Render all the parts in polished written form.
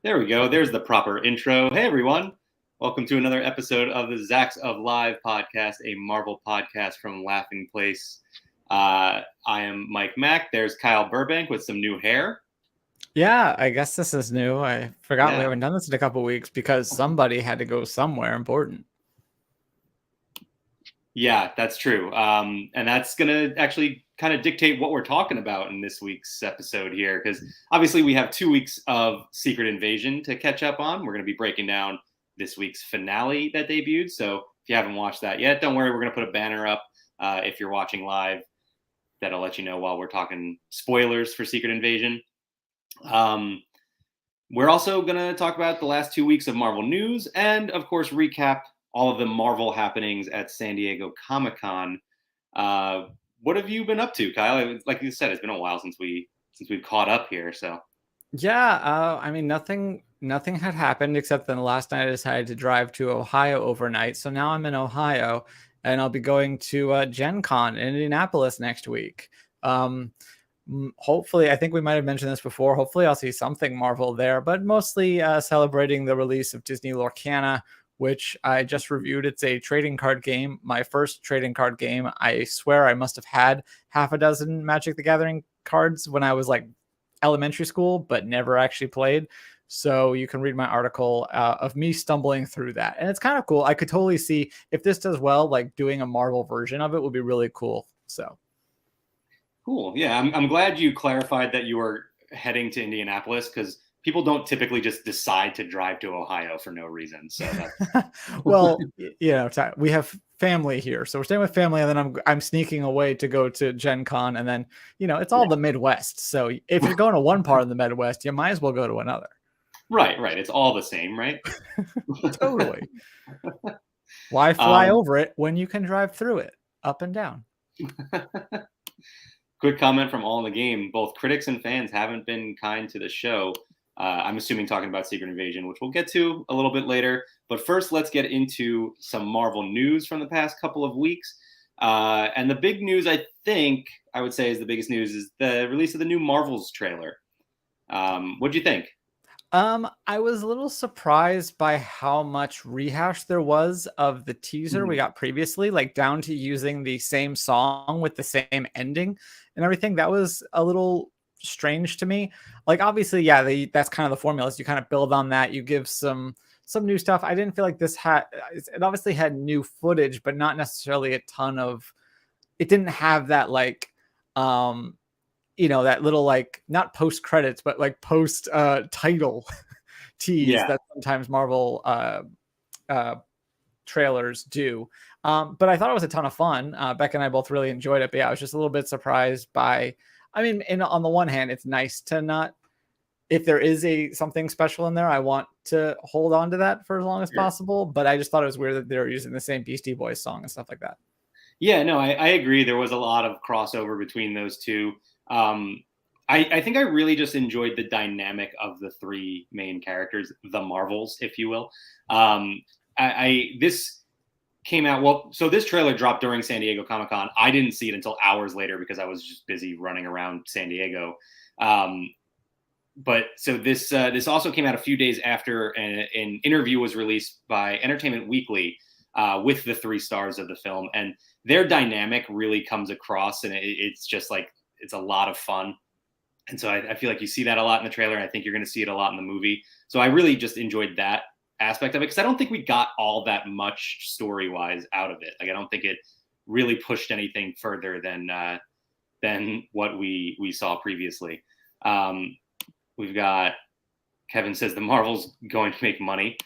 There we go. There's the proper intro. Hey, everyone. Welcome to another episode of the Zzzax of Live podcast, a Marvel podcast from Laughing Place. I am Mike Mack. There's Kyle Burbank with some new hair. Yeah, I guess this is new. I forgot we Yeah. haven't done this in a couple weeks because somebody had to go somewhere important. Yeah, that's true. And that's going to actually kind of dictate what we're talking about in this week's episode here, because obviously we have 2 weeks of Secret Invasion to catch up on. We're going to be breaking down this week's finale that debuted. So if you haven't watched that yet, don't worry. We're going to put a banner up if you're watching live that'll let you know while we're talking spoilers for Secret Invasion. We're also going to talk about the last 2 weeks of Marvel news and, of course, recap all of the Marvel happenings at San Diego Comic-Con. What have you been up to, Kyle? Like you said, it's been a while since we've caught up here. So Yeah, I mean nothing had happened except then last night I decided to drive to Ohio overnight. So now I'm in Ohio and I'll be going to Gen Con in Indianapolis next week. Hopefully, I think we might have mentioned this before. Hopefully, I'll see something Marvel there, but mostly celebrating the release of Disney Lorcana, which I just reviewed. It's a trading card game, my first trading card game. I swear I must have had half a dozen Magic the Gathering cards when I was like elementary school, but never actually played. So you can read my article of me stumbling through that. And it's kind of cool. I could totally see if this does well, like doing a Marvel version of it would be really cool. So cool. Yeah, I'm glad you clarified that you were heading to Indianapolis, because people don't typically just decide to drive to Ohio for no reason. So well, we have family here, so we're staying with family, and then I'm sneaking away to go to Gen Con, and then it's all the Midwest. So if you're going to one part of the Midwest, you might as well go to another. Right. It's all the same, right? Totally. Why fly over it when you can drive through it, up and down? Quick comment from All in the Game. Both critics and fans haven't been kind to the show. I'm assuming talking about Secret Invasion, which we'll get to a little bit later. But first, let's get into some Marvel news from the past couple of weeks. And the big news, I think, I would say is the biggest news, is the release of the new Marvels trailer. What'd you think? I was a little surprised by how much rehash there was of the teaser we got previously, like down to using the same song with the same ending and everything. That was a little strange to me. Like, obviously, yeah, that's kind of the formula. Is you kind of build on that. You give some new stuff. I didn't feel like this had. It obviously had new footage, but not necessarily a ton of. It didn't have that like that little like not post credits but like post title tease that sometimes Marvel trailers do. But I thought it was a ton of fun. Beck and I both really enjoyed it, but yeah, I was just a little bit surprised by, I mean, on the one hand, it's nice to not, if there is something special in there, I want to hold on to that for as long as possible. But I just thought it was weird that they were using the same Beastie Boys song and stuff like that. Yeah, no, I agree. There was a lot of crossover between those two. I think I really just enjoyed the dynamic of the three main characters, the Marvels, if you will. This came out, well, so this trailer dropped during San Diego Comic-Con. I didn't see it until hours later because I was just busy running around San Diego. But so this also came out a few days after an interview was released by Entertainment Weekly with the three stars of the film, and their dynamic really comes across, and it's just like, it's a lot of fun. And so I feel like you see that a lot in the trailer, and I think you're going to see it a lot in the movie. So I really just enjoyed that aspect of it, because I don't think we got all that much story-wise out of it. Like, I don't think it really pushed anything further than what we saw previously. We've got Kevin says the Marvel's going to make money.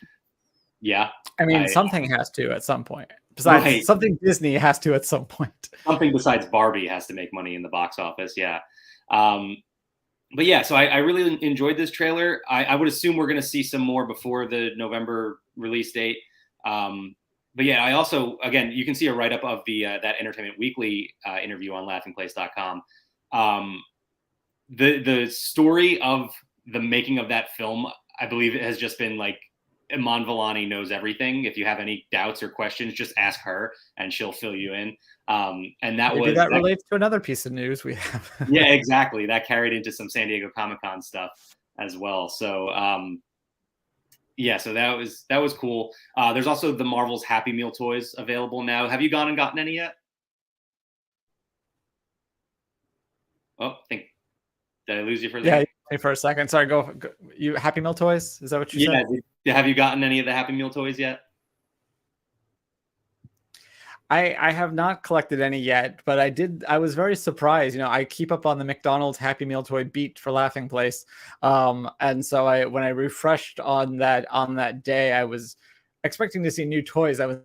Yeah. I mean, something has to at some point. Besides, something Disney has to at some point. Something besides Barbie has to make money in the box office. Yeah. But yeah, so I really enjoyed this trailer. I would assume we're going to see some more before the November release date. But yeah, I also, again, you can see a write-up of that Entertainment Weekly interview on laughingplace.com. The story of the making of that film, I believe, it has just been like, Iman Vellani knows everything. If you have any doubts or questions, just ask her and she'll fill you in. And that relates to another piece of news we have. Yeah, exactly. That carried into some San Diego Comic-Con stuff as well. So Yeah, so that was cool. There's also the Marvel's Happy Meal toys available now. Have you gone and gotten any yet? Oh, think did I lose you for a Yeah, second? for a second. Sorry, go. You Happy Meal toys? Is that what you Yeah. said? Have you gotten any of the Happy Meal toys yet? I have not collected any yet, but I did. I was very surprised. I keep up on the McDonald's Happy Meal toy beat for Laughing Place, and so when I refreshed on that day, I was expecting to see new toys. I was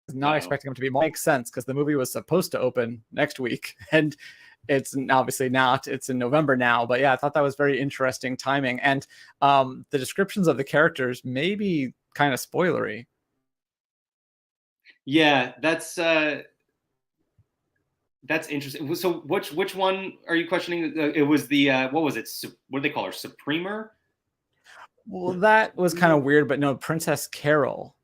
not Uh-oh. expecting them to be more. Makes sense because the movie was supposed to open next week, and it's obviously not. It's in November now, but yeah, I thought that was very interesting timing, and the descriptions of the characters may be kind of spoilery. Yeah, that's interesting. So which one are you questioning? It was the what was it? What do they call her? Supremer? Well, that was kind of weird, but no, Princess Carol.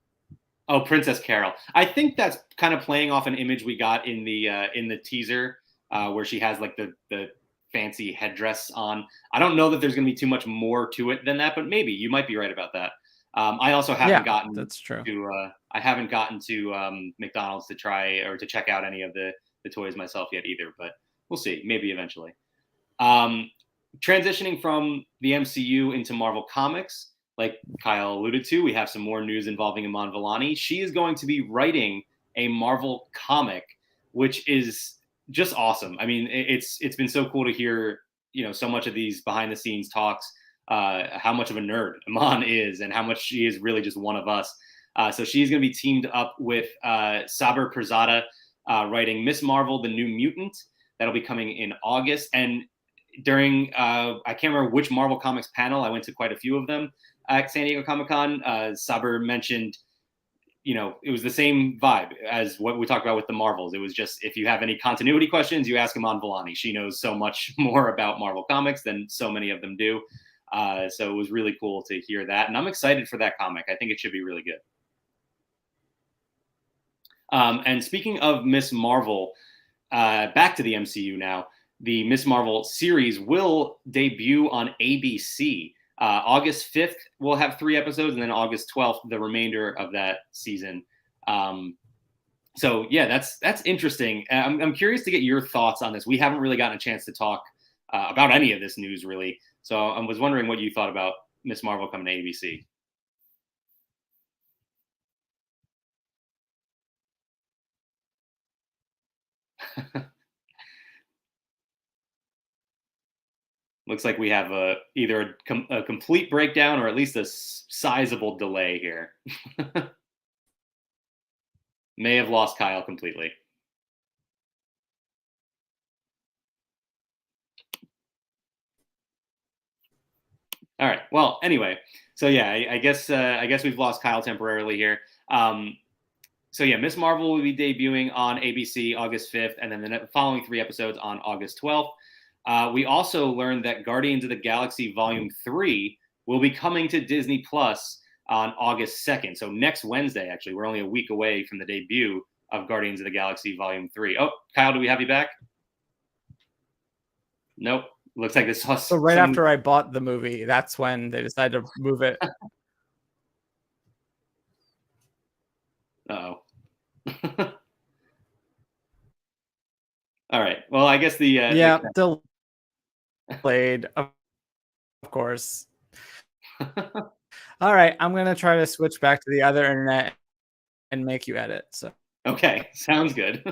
Oh, Princess Carol. I think that's kind of playing off an image we got in the teaser, where she has like the fancy headdress on. I don't know that there's going to be too much more to it than that, but maybe you might be right about that. I also haven't Yeah, gotten that's true. to I haven't gotten to McDonald's to try or to check out any of the toys myself yet either, but we'll see. Maybe eventually. Um, Transitioning from the MCU into Marvel Comics, like Kyle alluded to, we have some more news involving Iman Vellani. She is going to be writing a Marvel comic, which is just awesome. I mean, it's been so cool to hear, so much of these behind the scenes talks, how much of a nerd Iman is, and how much she is really just one of us. So she's going to be teamed up with Saber Perzada, writing Miss Marvel, the New Mutant. That'll be coming in August. And during I can't remember which Marvel Comics panel. I went to quite a few of them at San Diego Comic-Con. Saber mentioned, it was the same vibe as what we talked about with the Marvels. It was just, if you have any continuity questions, you ask Iman Vellani. She knows so much more about Marvel Comics than so many of them do. So it was really cool to hear that. And I'm excited for that comic. I think it should be really good. And speaking of Miss Marvel, back to the MCU now. The Miss Marvel series will debut on ABC. August 5th, we'll have 3 episodes, and then August 12th, the remainder of that season. So yeah, that's interesting. I'm curious to get your thoughts on this. We haven't really gotten a chance to talk about any of this news, really. So I was wondering what you thought about Miss Marvel coming to ABC. Looks like we have either a complete breakdown or at least a sizable delay here. May have lost Kyle completely. All right. Well, anyway, so yeah, I guess we've lost Kyle temporarily here. So yeah, Miss Marvel will be debuting on ABC August 5th, and then the following 3 episodes on August 12th. We also learned that Guardians of the Galaxy Volume 3 will be coming to Disney Plus on August 2nd. So next Wednesday, actually, we're only a week away from the debut of Guardians of the Galaxy Volume 3. Oh, Kyle, do we have you back? Nope. Looks like this was So right after I bought the movie, that's when they decided to move it. Uh-oh. All right. Well, I guess yeah, delayed, of course. All right, I'm gonna try to switch back to the other internet and make you edit. So okay, sounds good.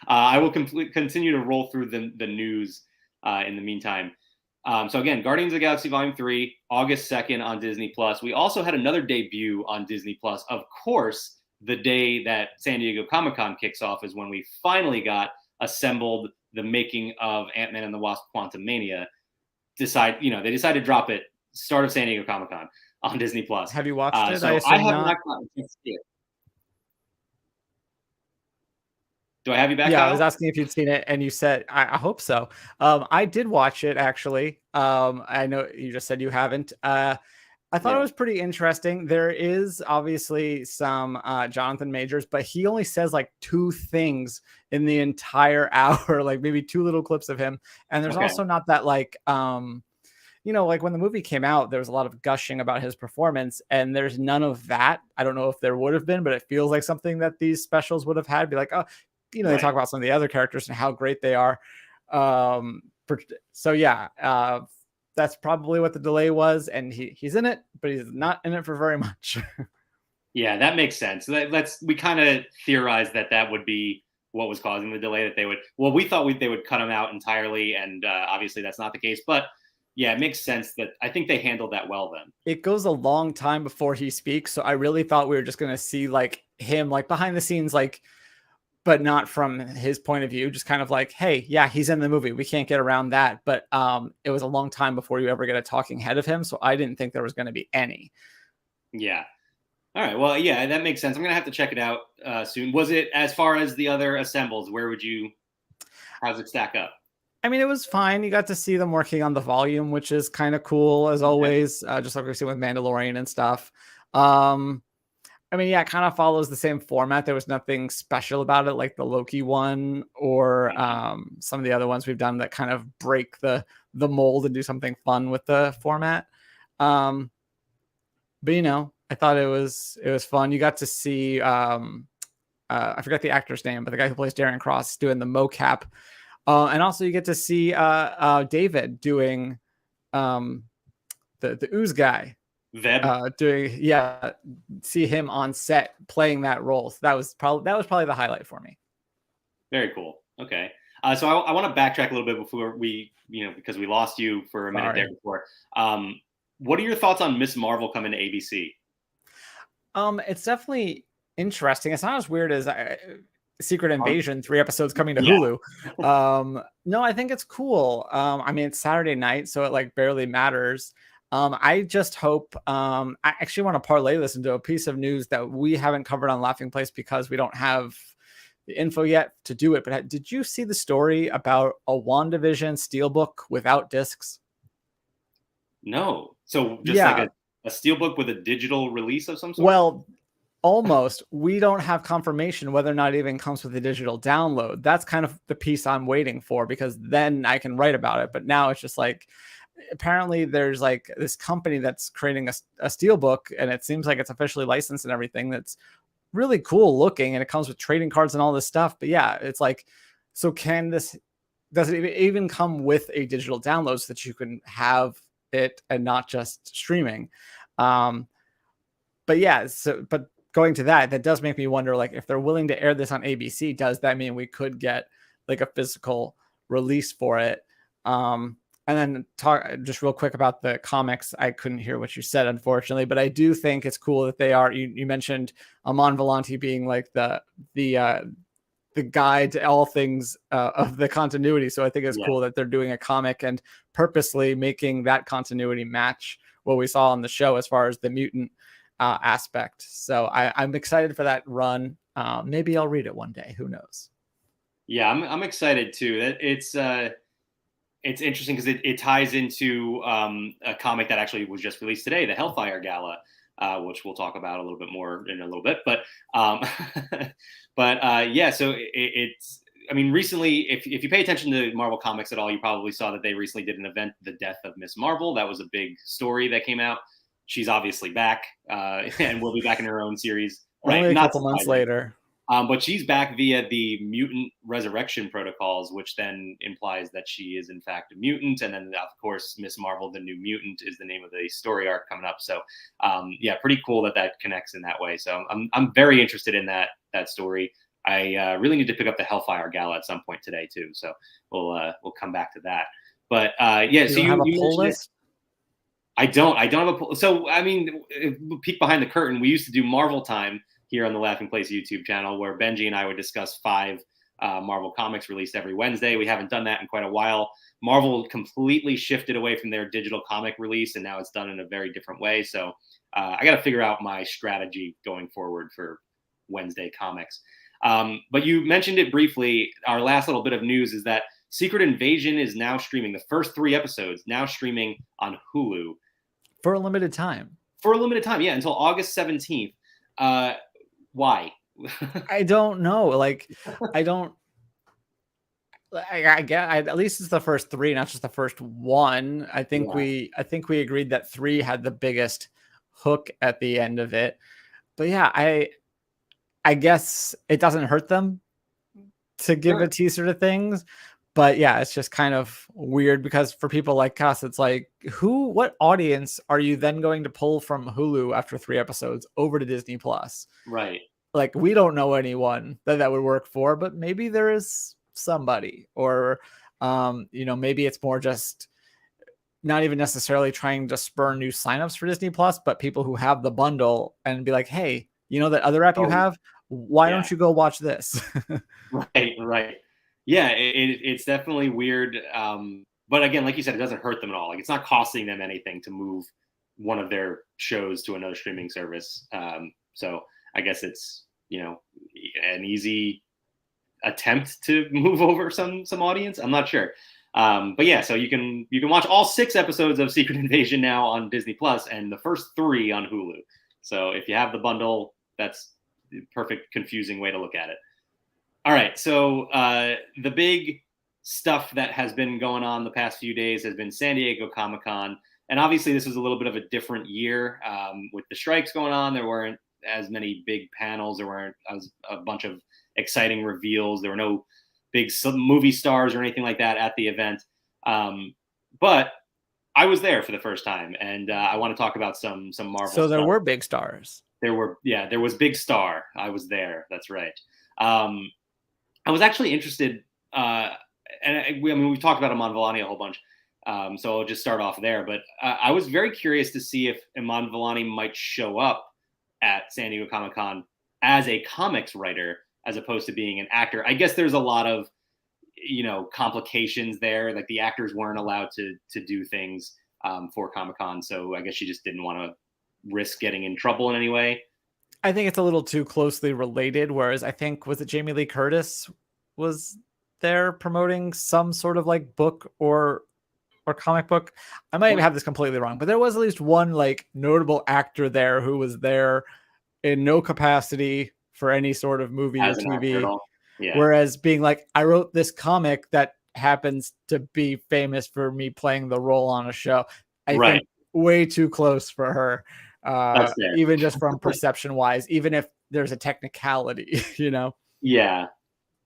I will continue to roll through the news in the meantime. So again, Guardians of the Galaxy Volume 3, August 2nd on Disney Plus. We also had another debut on Disney Plus. Of course, the day that San Diego Comic-Con kicks off is when we finally got assembled the making of Ant-Man and the Wasp: Quantumania. They decided to drop it start of San Diego Comic-Con on Disney Plus. have you watched it? So I have not gotten to see it. Do I have you back, Yeah, Kyle? I was asking if you'd seen it, and you said I hope so. I did watch it actually. I know you just said you haven't. I thought it was pretty interesting. There is obviously some Jonathan Majors, but he only says like 2 things in the entire hour, like maybe 2 little clips of him. And there's also not that like like when the movie came out, there was a lot of gushing about his performance, and there's none of that. I don't know if there would have been, but it feels like something that these specials would have had. Be like, oh, they talk about some of the other characters and how great they are. So yeah, that's probably what the delay was, and he's in it, but he's not in it for very much. Yeah, that makes sense. We kind of theorized that would be what was causing the delay. That we thought they would cut him out entirely, and obviously that's not the case. But yeah, it makes sense that I think they handled that well then. It goes a long time before he speaks, so I really thought we were just going to see like him like behind the scenes, like, but not from his point of view, just kind of like, hey, yeah, he's in the movie. We can't get around that. But it was a long time before you ever get a talking head of him, so I didn't think there was going to be any. Yeah. All right. Well, yeah, that makes sense. I'm going to have to check it out soon. Was it, as far as the other assembles, how's it stack up? I mean, it was fine. You got to see them working on the volume, which is kind of cool as always, just like we've seen with Mandalorian and stuff. I mean, yeah, it kind of follows the same format. There was nothing special about it, like the Loki one or some of the other ones we've done that kind of break the mold and do something fun with the format. But I thought it was fun. You got to see I forgot the actor's name, but the guy who plays Darren Cross doing the mocap. And also you get to see David doing the ooze guy. See him on set playing that role. So that was probably the highlight for me. Very cool. Okay. So I want to backtrack a little bit before we, because we lost you for a minute there before. What are your thoughts on Miss Marvel coming to ABC? It's definitely interesting. It's not as weird as Secret Invasion, 3 episodes coming to Hulu. No, I think it's cool. I mean, it's Saturday night, so it like barely matters. I just hope I actually want to parlay this into a piece of news that we haven't covered on Laughing Place because we don't have the info yet to do it. But did you see the story about a WandaVision Steelbook without discs? No. So just like a Steelbook with a digital release of some sort? Well, almost. We don't have confirmation whether or not it even comes with a digital download. That's kind of the piece I'm waiting for, because then I can write about it. But now it's just like, apparently there's like this company that's creating a Steelbook, and it seems like it's officially licensed and everything. That's really cool looking, and it comes with trading cards and all this stuff. But yeah, it's like, so does it even come with a digital download so that you can have it and not just streaming? But yeah, but going to that does make me wonder, like, if they're willing to air this on ABC, does that mean we could get like a physical release for it? And then talk just real quick about the comics. I couldn't hear what you said, unfortunately, but I do think it's cool that they are. You mentioned Amon Volanti being like the guide to all things of the continuity. So I think it's cool that they're doing a comic and purposely making that continuity match what we saw on the show as far as the mutant aspect. So I'm excited for that run. Maybe I'll read it one day. Who knows? Yeah, I'm excited too. It's interesting because it ties into a comic that actually was just released today, the Hellfire Gala, which we'll talk about a little bit more in a little bit. But yeah, so it's. I mean, recently, if you pay attention to Marvel Comics at all, you probably saw that they recently did an event, The Death of Miss Marvel. That was a big story that came out. She's obviously back and will be back in her own series. Only a couple months later. But she's back via the mutant resurrection protocols, which then implies that she is in fact a mutant. And then, of course, Miss Marvel, the New Mutant, is the name of the story arc coming up. So, yeah, pretty cool that connects in that way. So I'm very interested in that story. I really need to pick up the Hellfire Gala at some point today too. So we'll come back to that. But yeah, so you have a poll list? I don't have a poll. So I mean, peek behind the curtain. We used to do Marvel Time here on the Laughing Place YouTube channel, where Benji and I would discuss 5 Marvel comics released every Wednesday. We haven't done that in quite a while. Marvel completely shifted away from their digital comic release, and now it's done in a very different way. So I got to figure out my strategy going forward for Wednesday comics. But you mentioned it briefly. Our last little bit of news is that Secret Invasion is now streaming. The first 3 episodes now streaming on Hulu. For a limited time. For a limited time, yeah, until August 17th. Why? I don't know. Like, I get at least it's the first three, not just the first one. I think we agreed that three had the biggest hook at the end of it. But yeah, I guess it doesn't hurt them to give a teaser to things. But yeah, it's just kind of weird because for people like us, it's like, what audience are you then going to pull from Hulu after 3 episodes over to Disney Plus? Right. Like, we don't know anyone that would work for, but maybe there is somebody, or maybe it's more just not even necessarily trying to spur new signups for Disney Plus, but people who have the bundle and be like, hey, that other app you have, why don't you go watch this? Right. Yeah, it's definitely weird. But again, like you said, it doesn't hurt them at all. Like, it's not costing them anything to move one of their shows to another streaming service. So I guess it's, an easy attempt to move over some audience. I'm not sure. But yeah, so you can watch all 6 episodes of Secret Invasion now on Disney Plus, and the first 3 on Hulu. So if you have the bundle, that's the perfect confusing way to look at it. All right, so the big stuff that has been going on the past few days has been San Diego Comic-Con. And obviously this was a little bit of a different year with the strikes going on. There weren't as many big panels. There weren't a bunch of exciting reveals. There were no big movie stars or anything like that at the event. But I was there for the first time, and I want to talk about some Marvel So there stuff. were big stars. There was Big Star. I was there. That's right. I was actually interested, and we've talked about Iman Vellani a whole bunch, so I'll just start off there. But I was very curious to see if Iman Vellani might show up at San Diego Comic-Con as a comics writer as opposed to being an actor. I guess there's a lot of, complications there. Like, the actors weren't allowed to do things for Comic-Con, so I guess she just didn't want to risk getting in trouble in any way. I think it's a little too closely related, whereas I think, was it Jamie Lee Curtis was there promoting some sort of like book or comic book? I might have this completely wrong, but there was at least one like notable actor there who was there in no capacity for any sort of movie or TV. Yeah. Whereas being like, I wrote this comic that happens to be famous for me playing the role on a show. I think way too close for her. Even just from perception wise, even if there's a technicality, Yeah,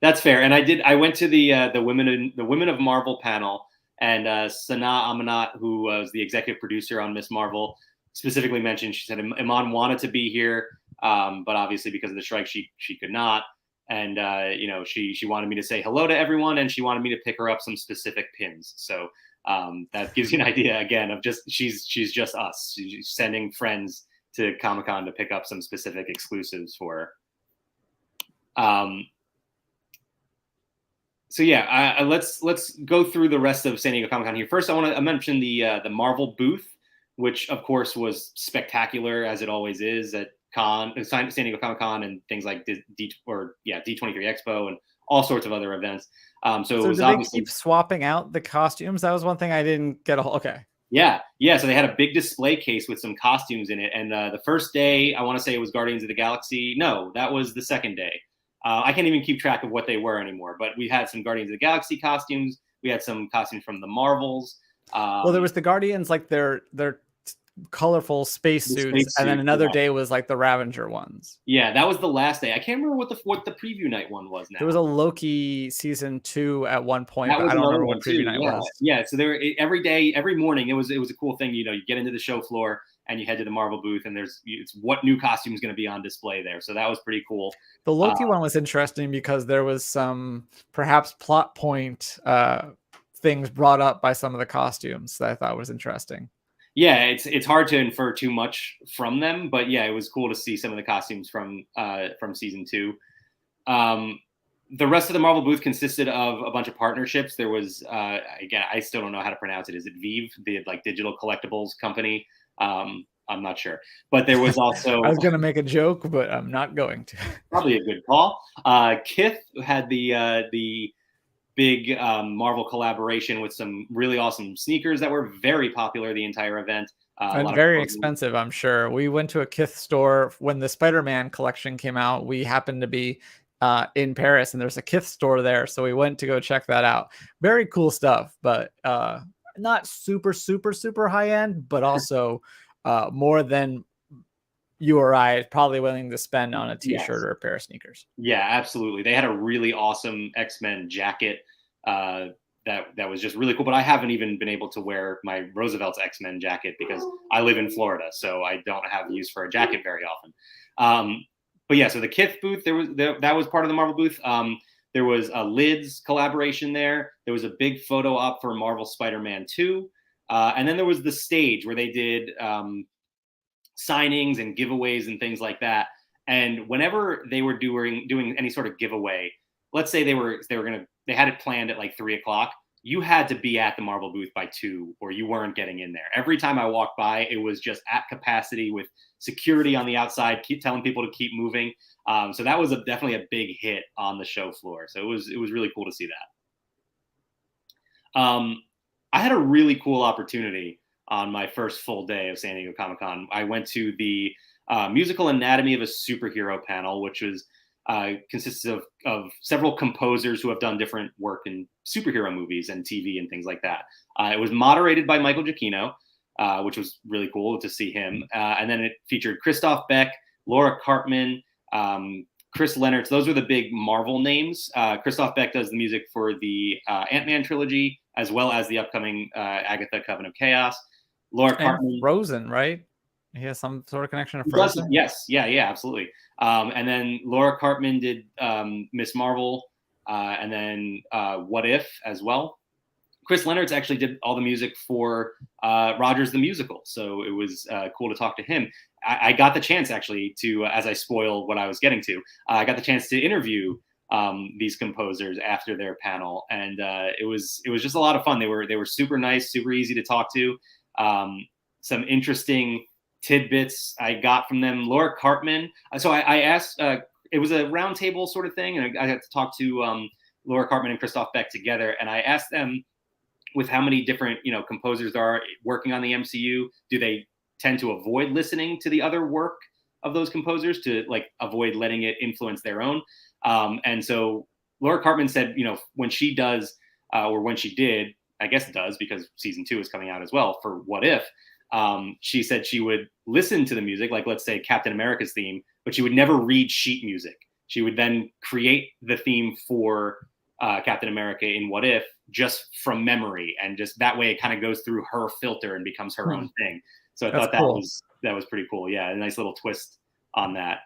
that's fair. And I went to the Women of Marvel panel, and Sana Amanat, who was the executive producer on Miss Marvel, specifically mentioned, she said Iman wanted to be here, but obviously because of the strike, she could not. And she wanted me to say hello to everyone, and she wanted me to pick her up some specific pins. So that gives you an idea again of just she's just us. She's sending friends to Comic-Con to pick up some specific exclusives for her. So yeah, let's go through the rest of San Diego Comic-Con here. First, I want to mention the Marvel booth, which of course was spectacular, as it always is at San Diego Comic-Con, and things like D23 Expo and all sorts of other events. So it was they keep swapping out the costumes? That was one thing I didn't get. Okay. Yeah. So they had a big display case with some costumes in it. And the first day, I want to say it was Guardians of the Galaxy. No, that was the second day. I can't even keep track of what they were anymore. But we had some Guardians of the Galaxy costumes. We had some costumes from the Marvels. Well, there was the Guardians, like their colorful spacesuits, and then another day was like the Ravager ones. Yeah, that was the last day. I can't remember what the preview night one was now. There was a Loki season 2 at one point, but I don't remember what preview night was. Yeah, so there every day, every morning, it was a cool thing. You get into the show floor and you head to the Marvel booth, and it's what new costume is going to be on display there. So that was pretty cool. The Loki one was interesting because there was some perhaps plot point things brought up by some of the costumes that I thought was interesting. Yeah, it's hard to infer too much from them, but yeah, it was cool to see some of the costumes from season 2. The rest of the Marvel booth consisted of a bunch of partnerships. There was again, I still don't know how to pronounce it. Is it Vive, the digital collectibles company? I'm not sure, but there was also. I was going to make a joke, but I'm not going to. Probably a good call. Kith had the big Marvel collaboration with some really awesome sneakers that were very popular the entire event. And very expensive, I'm sure. We went to a Kith store when the Spider-Man collection came out. We happened to be in Paris, and there's a Kith store there, so we went to go check that out. Very cool stuff, but not super high end, but also more than you or I probably willing to spend on a t-shirt or a pair of sneakers. Yeah, absolutely. They had a really awesome X-Men jacket that was just really cool. But I haven't even been able to wear my Roosevelt's X-Men jacket because I live in Florida, so I don't have use for a jacket very often. But yeah, so the Kith booth, that was part of the Marvel booth. There was a Lids collaboration there. There was a big photo op for Marvel Spider-Man 2. And then there was the stage where they did signings and giveaways and things like that. And whenever they were doing any sort of giveaway, let's say they had it planned at like 3:00, you had to be at the Marvel booth by 2 or you weren't getting in there. Every time I walked by, it was just at capacity with security on the outside, keep telling people to keep moving. So that was definitely a big hit on the show floor. So it was really cool to see that. I had a really cool opportunity on my first full day of San Diego Comic-Con. I went to the Musical Anatomy of a Superhero panel, which was consists of several composers who have done different work in superhero movies and TV and things like that. It was moderated by Michael Giacchino, which was really cool to see him. And then it featured Christoph Beck, Laura Karpman, Chris Leonard. Those were the big Marvel names. Christoph Beck does the music for the Ant-Man trilogy, as well as the upcoming Agatha Coven of Chaos. Laura Karpman. Frozen, right? He has some sort of connection to Frozen? Yes. Yeah, absolutely. And then Laura Karpman did Miss Marvel, and then What If as well. Chris Leonard's actually did all the music for Rogers the Musical, so it was cool to talk to him. I got the chance actually to, as I spoil what I was getting to, I got the chance to interview these composers after their panel, and it was just a lot of fun. They were super nice, super easy to talk to. Some interesting tidbits I got from them. Laura Karpman. So I asked. It was a roundtable sort of thing, and I got to talk to Laura Karpman and Christoph Beck together, and I asked them with how many different composers there are working on the MCU. Do they tend to avoid listening to the other work of those composers to like avoid letting it influence their own? And so Laura Karpman said, when she does, or when she did, I guess does, because season 2 is coming out as well for What If. She said she would listen to the music, like let's say Captain America's theme, but she would never read sheet music. She would then create the theme for Captain America in What If just from memory, and just that way it kind of goes through her filter and becomes her own thing. So I thought that was pretty cool. Yeah, a nice little twist on that.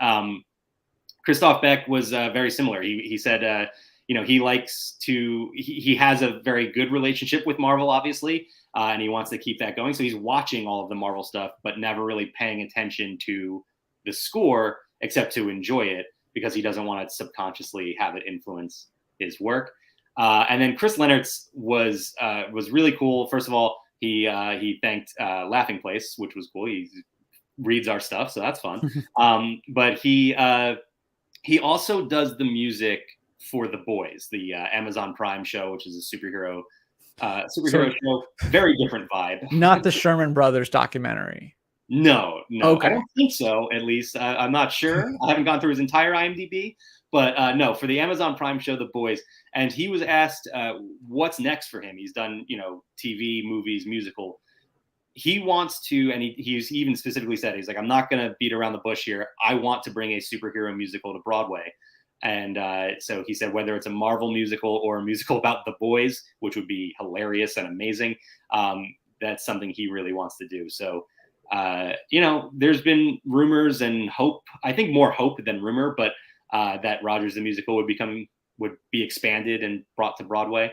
Christoph Beck was very similar. He said, he likes to, he has a very good relationship with Marvel, obviously, and he wants to keep that going. So he's watching all of the Marvel stuff, but never really paying attention to the score except to enjoy it, because he doesn't want to subconsciously have it influence his work. And then Chris Leonard's was really cool. First of all, he thanked Laughing Place, which was cool. He reads our stuff, so that's fun. But he also does the music for The Boys, the Amazon Prime show, which is a superhero show. Very different vibe. Not the Sherman Brothers documentary. No. Okay. I don't think so, at least. I'm not sure. I haven't gone through his entire IMDb. But no, for the Amazon Prime show, The Boys. And he was asked what's next for him. He's done, TV, movies, musical. He wants to, and he's even specifically said, he's like, I'm not going to beat around the bush here. I want to bring a superhero musical to Broadway. And so he said, whether it's a Marvel musical or a musical about the boys, which would be hilarious and amazing, that's something he really wants to do. So, there's been rumors and hope, I think more hope than rumor, but that Rogers the Musical would be expanded and brought to Broadway.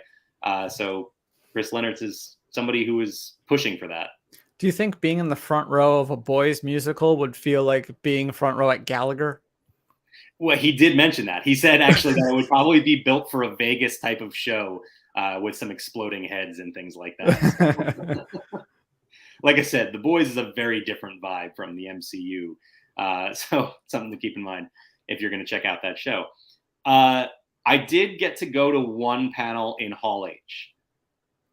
So Chris Leonard is somebody who is pushing for that. Do you think being in the front row of a boys musical would feel like being front row at Gallagher? Well, he did mention that. He said actually that it would probably be built for a Vegas type of show with some exploding heads and things like that. Like I said, The Boys is a very different vibe from the MCU. So something to keep in mind if you're going to check out that show. I did get to go to one panel in Hall H.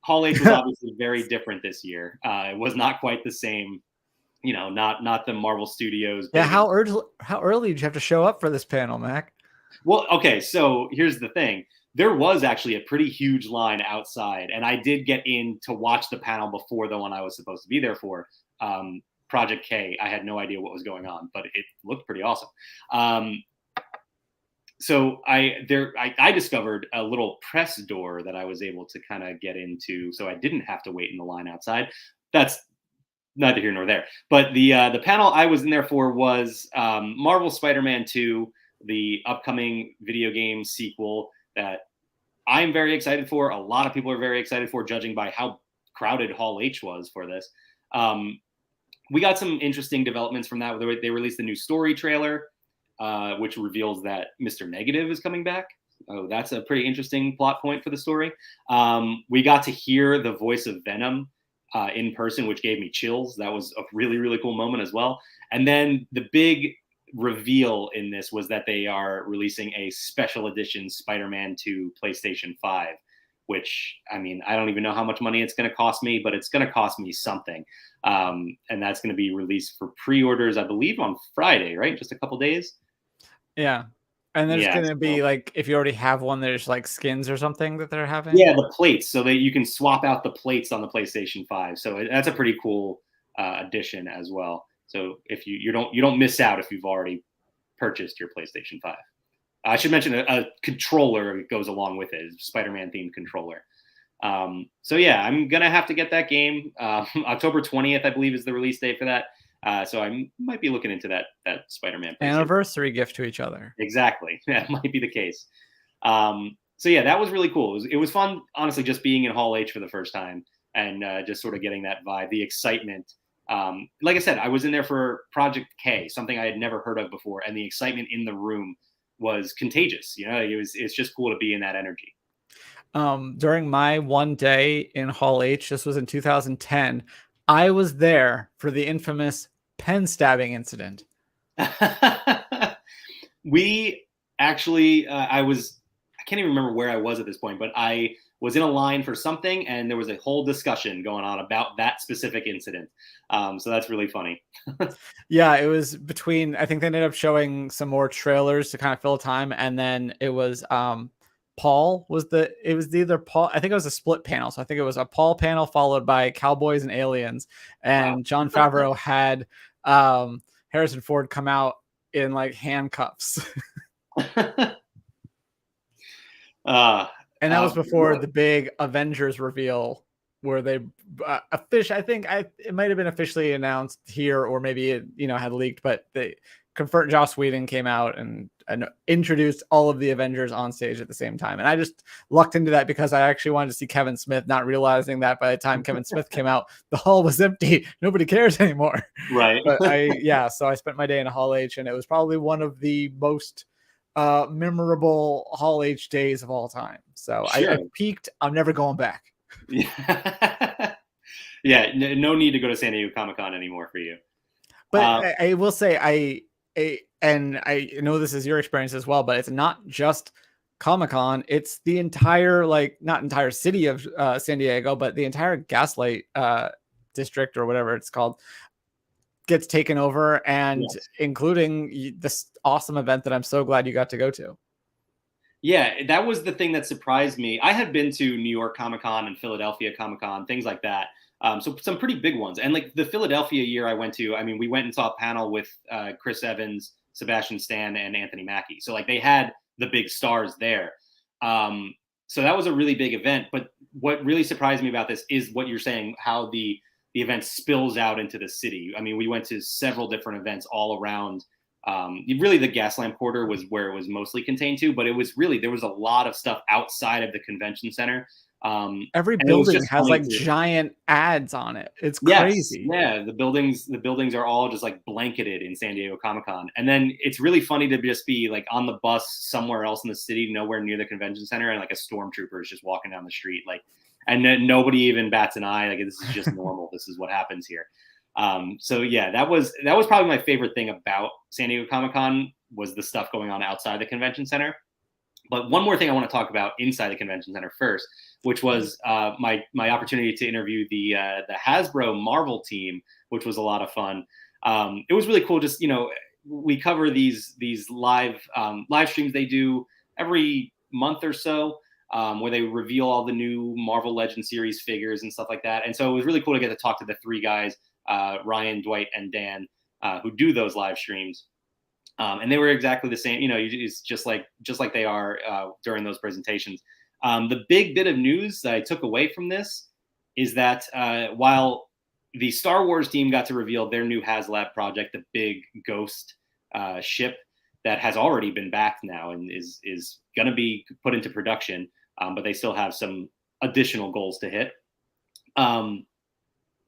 Hall H was obviously very different this year. It was not quite the same, not the Marvel Studios. Yeah, how early did you have to show up for this panel, Mac? Well, okay, so here's the thing. There was actually a pretty huge line outside, and I did get in to watch the panel before the one I was supposed to be there for. Project K. I had no idea what was going on, but it looked pretty awesome. So I discovered a little press door that I was able to kind of get into, so I didn't have to wait in the line outside. That's neither here nor there. But the panel I was in there for was Marvel Spider-Man 2, the upcoming video game sequel that I'm very excited for. A lot of people are very excited for, judging by how crowded Hall H was for this. We got some interesting developments from that. They released a new story trailer, which reveals that Mr. Negative is coming back. Oh, that's a pretty interesting plot point for the story. We got to hear the voice of Venom in person, which gave me chills. That was a really, really cool moment as well. And then the big reveal in this was that they are releasing a special edition Spider-Man 2 PlayStation 5, which, I mean, I don't even know how much money it's going to cost me, but it's going to cost me something. And that's going to be released for pre-orders, I believe, on Friday, right? Just a couple days. Yeah. And there's going to be like, if you already have one, there's like skins or something that they're having. Yeah, the plates, so that you can swap out the plates on the PlayStation 5. So that's a pretty cool addition as well. So if you don't miss out if you've already purchased your PlayStation 5. I should mention a controller goes along with it, Spider-Man themed controller. So yeah, I'm gonna have to get that game. October 20th, I believe, is the release date for that. So I might be looking into that Spider-Man anniversary gift to each other. Exactly, that might be the case. So yeah, that was really cool. It was fun, honestly, just being in Hall H for the first time and just sort of getting that vibe, the excitement. Like I said, I was in there for Project K, something I had never heard of before, and the excitement in the room was contagious. You know, it's just cool to be in that energy. During my one day in Hall H, this was in 2010, I was there for the infamous pen stabbing incident. We actually, I can't even remember where I was at this point, but I was in a line for something, and there was a whole discussion going on about that specific incident. So that's really funny. Yeah, it was between, I think they ended up showing some more trailers to kind of fill time, and then it was Paul was either Paul, I think it was a split panel. So I think it was a Paul panel followed by Cowboys and Aliens, and wow. Jon Favreau had Harrison Ford come out in like handcuffs. And that was before the big Avengers reveal, where they it might have been officially announced here, or maybe it had leaked, but they confirmed Joss Whedon came out and introduced all of the Avengers on stage at the same time. And I just lucked into that because I actually wanted to see Kevin Smith, not realizing that by the time Kevin Smith came out, the hall was empty. Nobody cares anymore. Right. But so I spent my day in Hall H, and it was probably one of the most memorable Hall H days of all time. So sure. I peaked. I'm never going back. Yeah. Yeah. No need to go to San Diego Comic-Con anymore for you. But I will say, and I know this is your experience as well, but it's not just Comic-Con. It's the entire, not entire city of San Diego, but the entire Gaslight district, or whatever it's called, gets taken over, and yes, including this awesome event that I'm so glad you got to go to. Yeah, that was the thing that surprised me. I had been to New York Comic-Con and Philadelphia Comic-Con, things like that. So some pretty big ones. And like the Philadelphia year I went to, I mean, we went and saw a panel with Chris Evans, Sebastian Stan, and Anthony Mackie. So like they had the big stars there. So that was a really big event. But what really surprised me about this is what you're saying, how the event spills out into the city. I mean, we went to several different events all around. Really, the Gaslamp Quarter was where it was mostly contained to, but it was really, there was a lot of stuff outside of the convention center. Every building has like giant ads on it. It's crazy. Yeah, the buildings are all just like blanketed in San Diego Comic-Con. And then it's really funny to just be like on the bus somewhere else in the city, nowhere near the convention center, and like a stormtrooper is just walking down the street, like, and then nobody even bats an eye. Like, this is just normal. This is what happens here. So yeah, that was probably my favorite thing about San Diego Comic-Con, was the stuff going on outside the convention center. But one more thing I want to talk about inside the convention center first, which was my opportunity to interview the Hasbro Marvel team, which was a lot of fun. It was really cool. Just, we cover these live streams they do every month or so, where they reveal all the new Marvel Legends series figures and stuff like that. And so it was really cool to get to talk to the three guys, Ryan, Dwight, and Dan, who do those live streams. And they were exactly the same, it's just like they are during those presentations. The big bit of news that I took away from this is that while the Star Wars team got to reveal their new HasLab project, the big ghost ship that has already been backed now and is going to be put into production, but they still have some additional goals to hit. The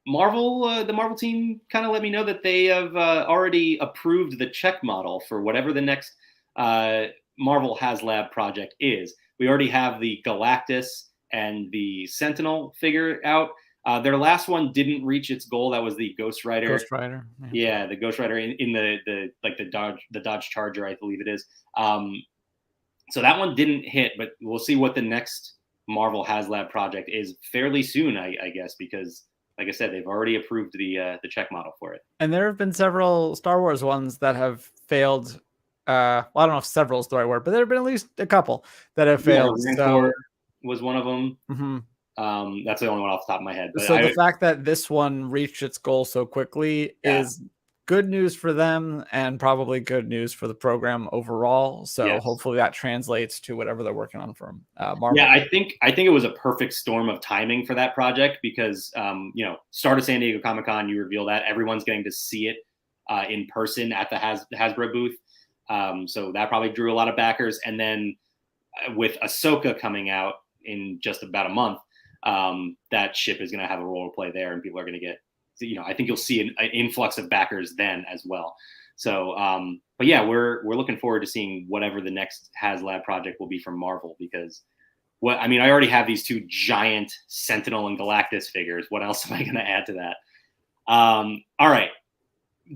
Marvel team kind of let me know that they have already approved the check model for whatever the next Marvel HasLab project is. We already have the Galactus and the Sentinel figure out. Their last one didn't reach its goal. That was the Ghost Rider. Ghost Rider. Yeah, the Ghost Rider in the Dodge Charger, I believe it is. So that one didn't hit, but we'll see what the next Marvel HasLab project is fairly soon, I guess, because like I said, they've already approved the check model for it. And there have been several Star Wars ones that have failed. Well, I don't know if several is the right word, but there have been at least a couple that have failed. So was one of them. Mm-hmm. That's the only one off the top of my head. But so the fact that this one reached its goal so quickly is good news for them and probably good news for the program overall. So hopefully that translates to whatever they're working on from Marvel. Yeah, I think it was a perfect storm of timing for that project because, start of San Diego Comic-Con, you reveal that everyone's getting to see it in person at the Hasbro booth. So that probably drew a lot of backers. And then with Ahsoka coming out in just about a month, that ship is going to have a role to play there, and people are going to get, I think you'll see an influx of backers then as well. So, but yeah, we're looking forward to seeing whatever the next HasLab project will be from Marvel, because I already have these two giant Sentinel and Galactus figures. What else am I going to add to that? All right.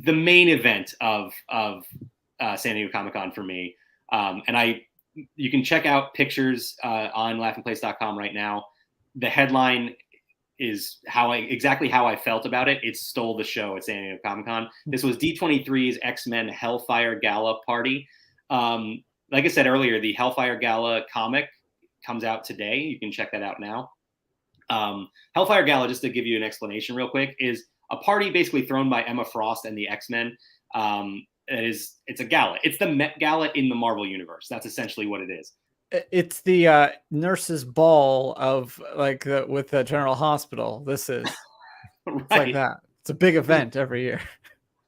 The main event of San Diego Comic-Con for me, and you can check out pictures on laughingplace.com right now. The headline is exactly how I felt about it. It stole the show at San Diego Comic-Con. This was D23's X-Men Hellfire Gala party. Like I said earlier, the Hellfire Gala comic comes out today. You can check that out now. Hellfire Gala, just to give you an explanation real quick, is a party basically thrown by Emma Frost and the X-Men. It's a gala. It's the Met Gala in the Marvel universe. That's essentially what it is. It's the nurses' ball of with the General Hospital. This is right. It's like that. It's a big event every year.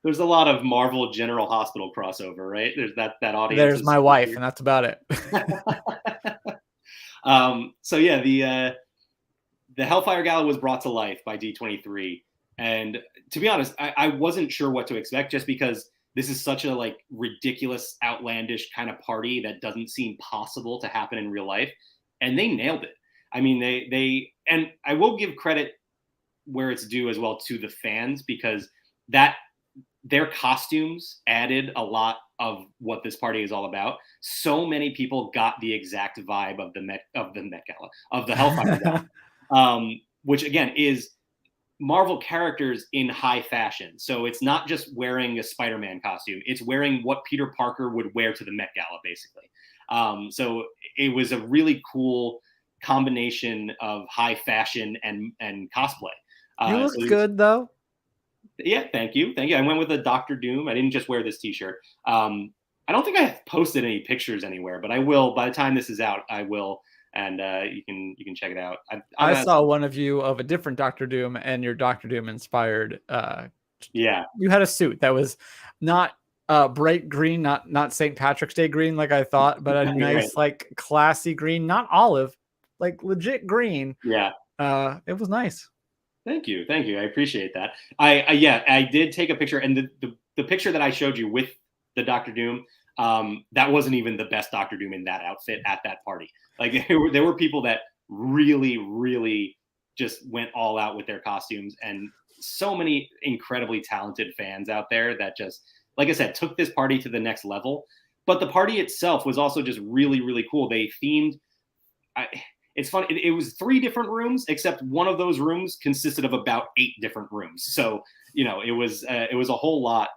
There's a lot of Marvel General Hospital crossover, right? There's that audience. There's my wife, and that's about it. So yeah, the Hellfire Gala was brought to life by D23, and to be honest, I wasn't sure what to expect, just because this is such a ridiculous, outlandish kind of party that doesn't seem possible to happen in real life. And they nailed it. And I will give credit where it's due as well to the fans, because their costumes added a lot of what this party is all about. So many people got the exact vibe of the Met Gala, of the Hellfire Gala, which again is Marvel characters in high fashion. So it's not just wearing a Spider-Man costume. It's wearing what Peter Parker would wear to the Met Gala, basically. So it was a really cool combination of high fashion and cosplay. You look good, though. Yeah, thank you. I went with a Dr. Doom. I didn't just wear this t-shirt. I don't think I posted any pictures anywhere, but I will. By the time this is out, I will. And you can check it out. I saw one of you of a different Dr. Doom, and your Dr. Doom inspired. Yeah, you had a suit that was not bright green, not St. Patrick's Day green like I thought, but a nice classy green, not olive, legit green. Yeah, it was nice. Thank you. I appreciate that. I did take a picture, and the picture that I showed you with the Dr. Doom, that wasn't even the best Dr. Doom in that outfit at that party. There were people that really, really just went all out with their costumes, and so many incredibly talented fans out there that just, like I said, took this party to the next level. But the party itself was also just really, really cool. They themed. It's funny. It was 3 different rooms, except one of those rooms consisted of about 8 different rooms. So it was a whole lot.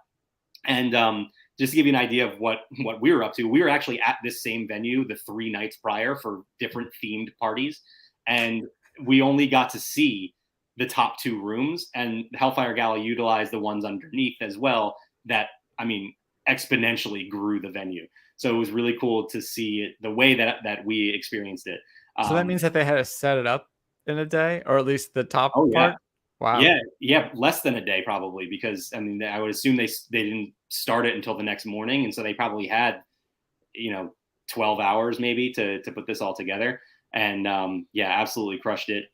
And just to give you an idea of what we were up to, we were actually at this same venue the 3 nights prior for different themed parties, and we only got to see the top 2 rooms, and Hellfire Gala utilized the ones underneath as well. That, I mean, exponentially grew the venue. So it was really cool to see it, the way that we experienced it. So that means that they had to set it up in a day, or at least the top part. Wow. Yeah, less than a day probably, because I mean, I would assume they didn't start it until the next morning, and so they probably had 12 hours maybe to put this all together. And absolutely crushed it.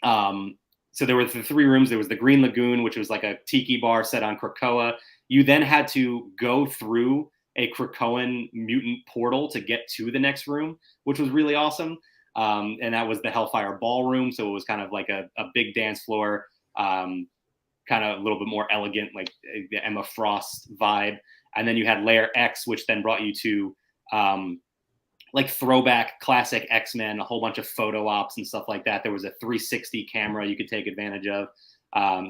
So there were the 3 rooms. There was the Green Lagoon, which was like a tiki bar set on Krakoa. You then had to go through a Krakoan mutant portal to get to the next room, which was really awesome. And that was the Hellfire Ballroom. So it was kind of like a big dance floor, kind of a little bit more elegant, like the Emma Frost vibe. And then you had Layer X, which then brought you to like throwback classic X-Men, a whole bunch of photo ops and stuff like that. There was a 360 camera you could take advantage of.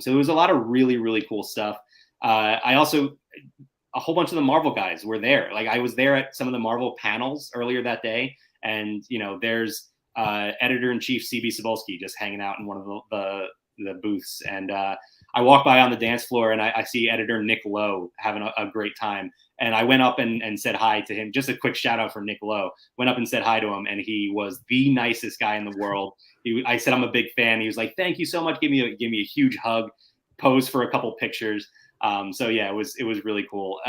So it was a lot of really, really cool stuff. A whole bunch of the Marvel guys were there. Like I was there at some of the Marvel panels earlier that day. And, there's editor-in-chief CB Cebulski just hanging out in one of the booths. And I walk by on the dance floor and I see editor Nick Lowe having a great time. And I went up and said hi to him. Just a quick shout out for Nick Lowe. Went up and said hi to him, and he was the nicest guy in the world. I said I'm a big fan. He was like, "Thank you so much." Give me a huge hug, pose for a couple pictures. So yeah, it was really cool.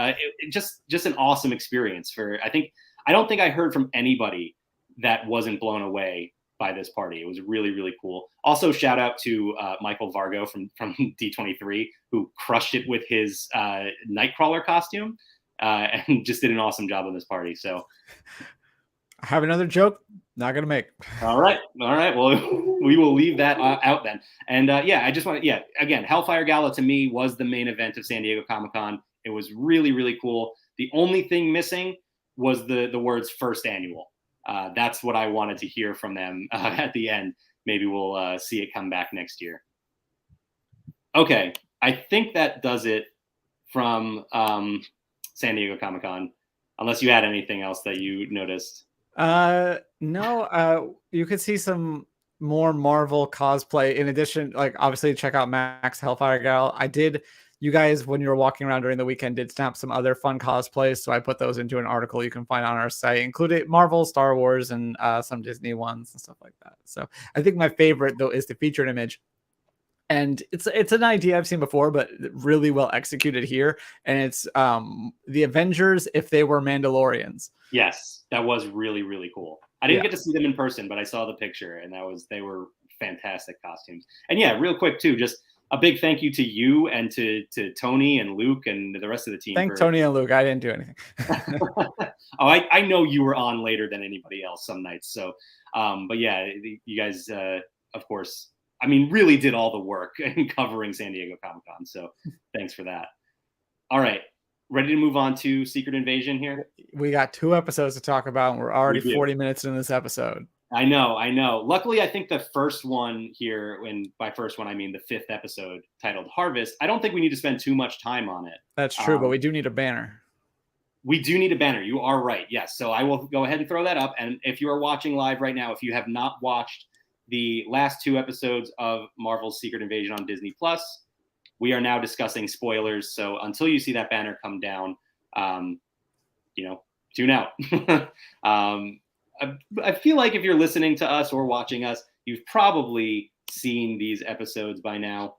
Just an awesome experience. I don't think I heard from anybody that wasn't blown away by this party. It was really, really cool. Also, shout out to Michael Vargo from D23, who crushed it with his Nightcrawler costume. And just did an awesome job on this party. So I have another joke, not gonna make. All right. Well, we will leave that out then. And I just want to, again, Hellfire Gala to me was the main event of San Diego Comic-Con. It was really, really cool. The only thing missing was the words "first annual." That's what I wanted to hear from them at the end. Maybe we'll see it come back next year. Okay, I think that does it from San Diego Comic-Con, unless you had anything else that you noticed. No, you could see some more Marvel cosplay in addition, like obviously check out Max Hellfire Gal. You guys, when you were walking around during the weekend, did snap some other fun cosplays, so I put those into an article you can find on our site, including Marvel, Star Wars, and some Disney ones and stuff like that. So I think my favorite though is the featured image. And it's an idea I've seen before, but really well executed here. And it's the Avengers if they were Mandalorians. Yes, that was really, really cool. I didn't get to see them in person, but I saw the picture, and they were fantastic costumes. And yeah, real quick too, just a big thank you to you and to Tony and Luke and the rest of the team. Thank Tony and Luke. I didn't do anything. I know you were on later than anybody else some nights. So, but yeah, you guys, of course, I mean, really did all the work in covering San Diego Comic-Con. So thanks for that. All right. Ready to move on to Secret Invasion here? We got 2 episodes to talk about, and we're already 40 minutes in this episode. I know. Luckily, I think the first one here, and by first one, I mean the 5th episode titled Harvest, I don't think we need to spend too much time on it. That's true, but we do need a banner. We do need a banner. You are right. Yes. So I will go ahead and throw that up. And if you are watching live right now, if you have not watched the last 2 episodes of Marvel's Secret Invasion on Disney Plus, we are now discussing spoilers. So until you see that banner come down, tune out. I feel like if you're listening to us or watching us, you've probably seen these episodes by now.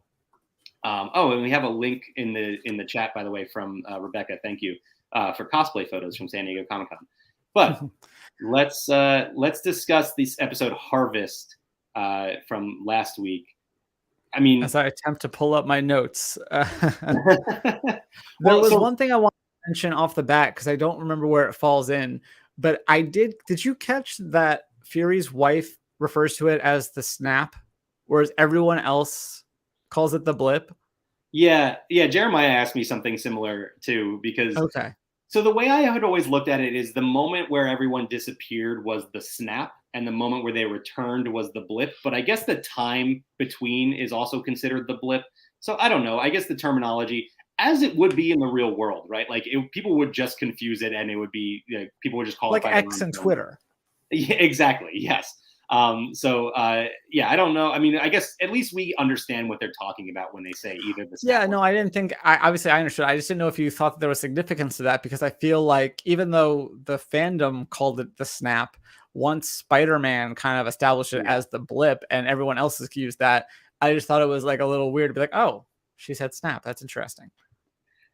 And we have a link in the chat, by the way, from Rebecca. Thank you for cosplay photos from San Diego Comic-Con. But let's discuss this episode Harvest from last week. I mean, as I attempt to pull up my notes, there was one thing I want to mention off the bat because I don't remember where it falls in, but I did. Did you catch that Fury's wife refers to it as the snap, whereas everyone else calls it the blip? Yeah. Jeremiah asked me something similar too, because okay. So the way I had always looked at it is the moment where everyone disappeared was the snap, and the moment where they returned was the blip. But I guess the time between is also considered the blip. So I don't know. I guess the terminology. as it would be in the real world, right? Like people would just confuse it, and it would be people would just call like it by X and Twitter. Yeah, exactly. Yes. Yeah, I don't know. I mean, I guess at least we understand what they're talking about when they say either the snap. Yeah, no, I didn't think. Obviously I understood. I just didn't know if you thought that there was significance to that, because I feel like even though the fandom called it the snap, once Spider-Man kind of established it as the blip, and everyone else has used that, I just thought it was like a little weird to be like, oh, she said snap. That's interesting.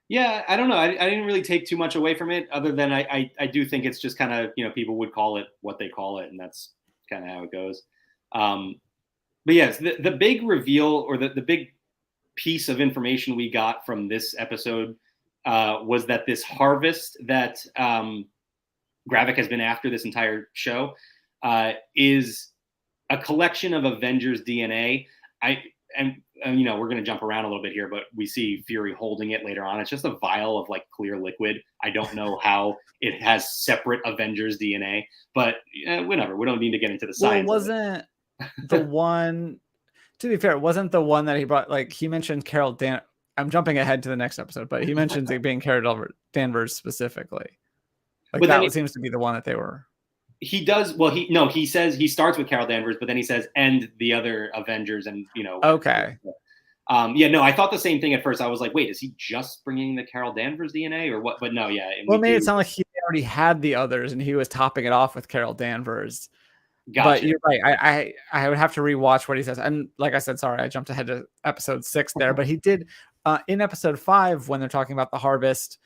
Yeah, I don't know. I didn't really take too much away from it, other than I do think it's just kind of people would call it what they call it, and that's kind of how it goes. But yes, the big reveal, or the big piece of information we got from this episode was that this harvest that Gravik has been after this entire show is a collection of Avengers DNA. And we're going to jump around a little bit here, but we see Fury holding it later on. It's just a vial of like clear liquid. I don't know how it has separate Avengers DNA, but whatever. We don't need to get into the science. Well, it wasn't the one, to be fair, it wasn't the one that he brought. Like, he mentioned Carol Dan. I'm jumping ahead to the next episode, but he mentions it being Carol Danvers specifically. Like, but that seems to be the one that they were. He does. Well, he says he starts with Carol Danvers, but then he says, and the other Avengers, and Okay. I thought the same thing at first. I was like, wait, is he just bringing the Carol Danvers DNA or what? But no, yeah. Well, it made it sound like he already had the others and he was topping it off with Carol Danvers. Gotcha. But you're right. I would have to rewatch what he says. And like I said, sorry, I jumped ahead to episode 6 there, but he did in episode 5 when they're talking about the harvest.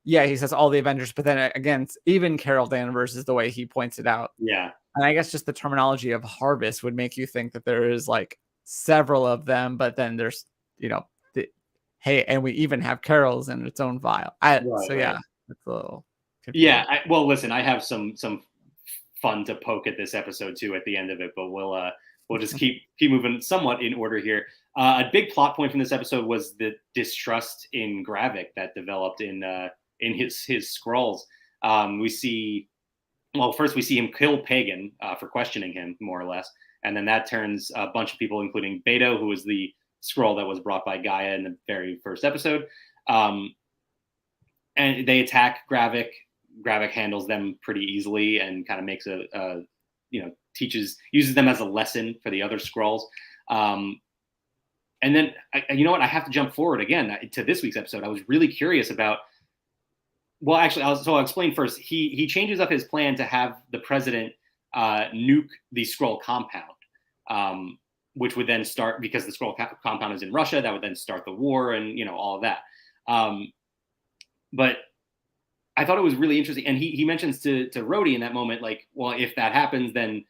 He says all the Avengers, but then again, even Carol Danvers is the way he points it out. Yeah. And I guess just the terminology of harvest would make you think that there is like several of them, but then there's, and we even have Carol's in its own vial. It's a little confusing. Yeah. Well, listen, I have some fun to poke at this episode too at the end of it, but we'll just keep moving somewhat in order here. A big plot point from this episode was the distrust in Gravik that developed in his scrolls. First we see him kill Pagan for questioning him, more or less, and then that turns a bunch of people, including Beto, who was the scroll that was brought by Gaia in the very first episode, and they attack Gravik. Gravik handles them pretty easily and kind of makes uses them as a lesson for the other scrolls. And then, I have to jump forward again to this week's episode. I was really curious about. Well, actually, I'll explain first. He changes up his plan to have the president nuke the Skrull compound, which would then start, because the Skrull compound is in Russia. That would then start the war, and all of that. But I thought it was really interesting, and he mentions to Rhodey in that moment, like, well, if that happens, then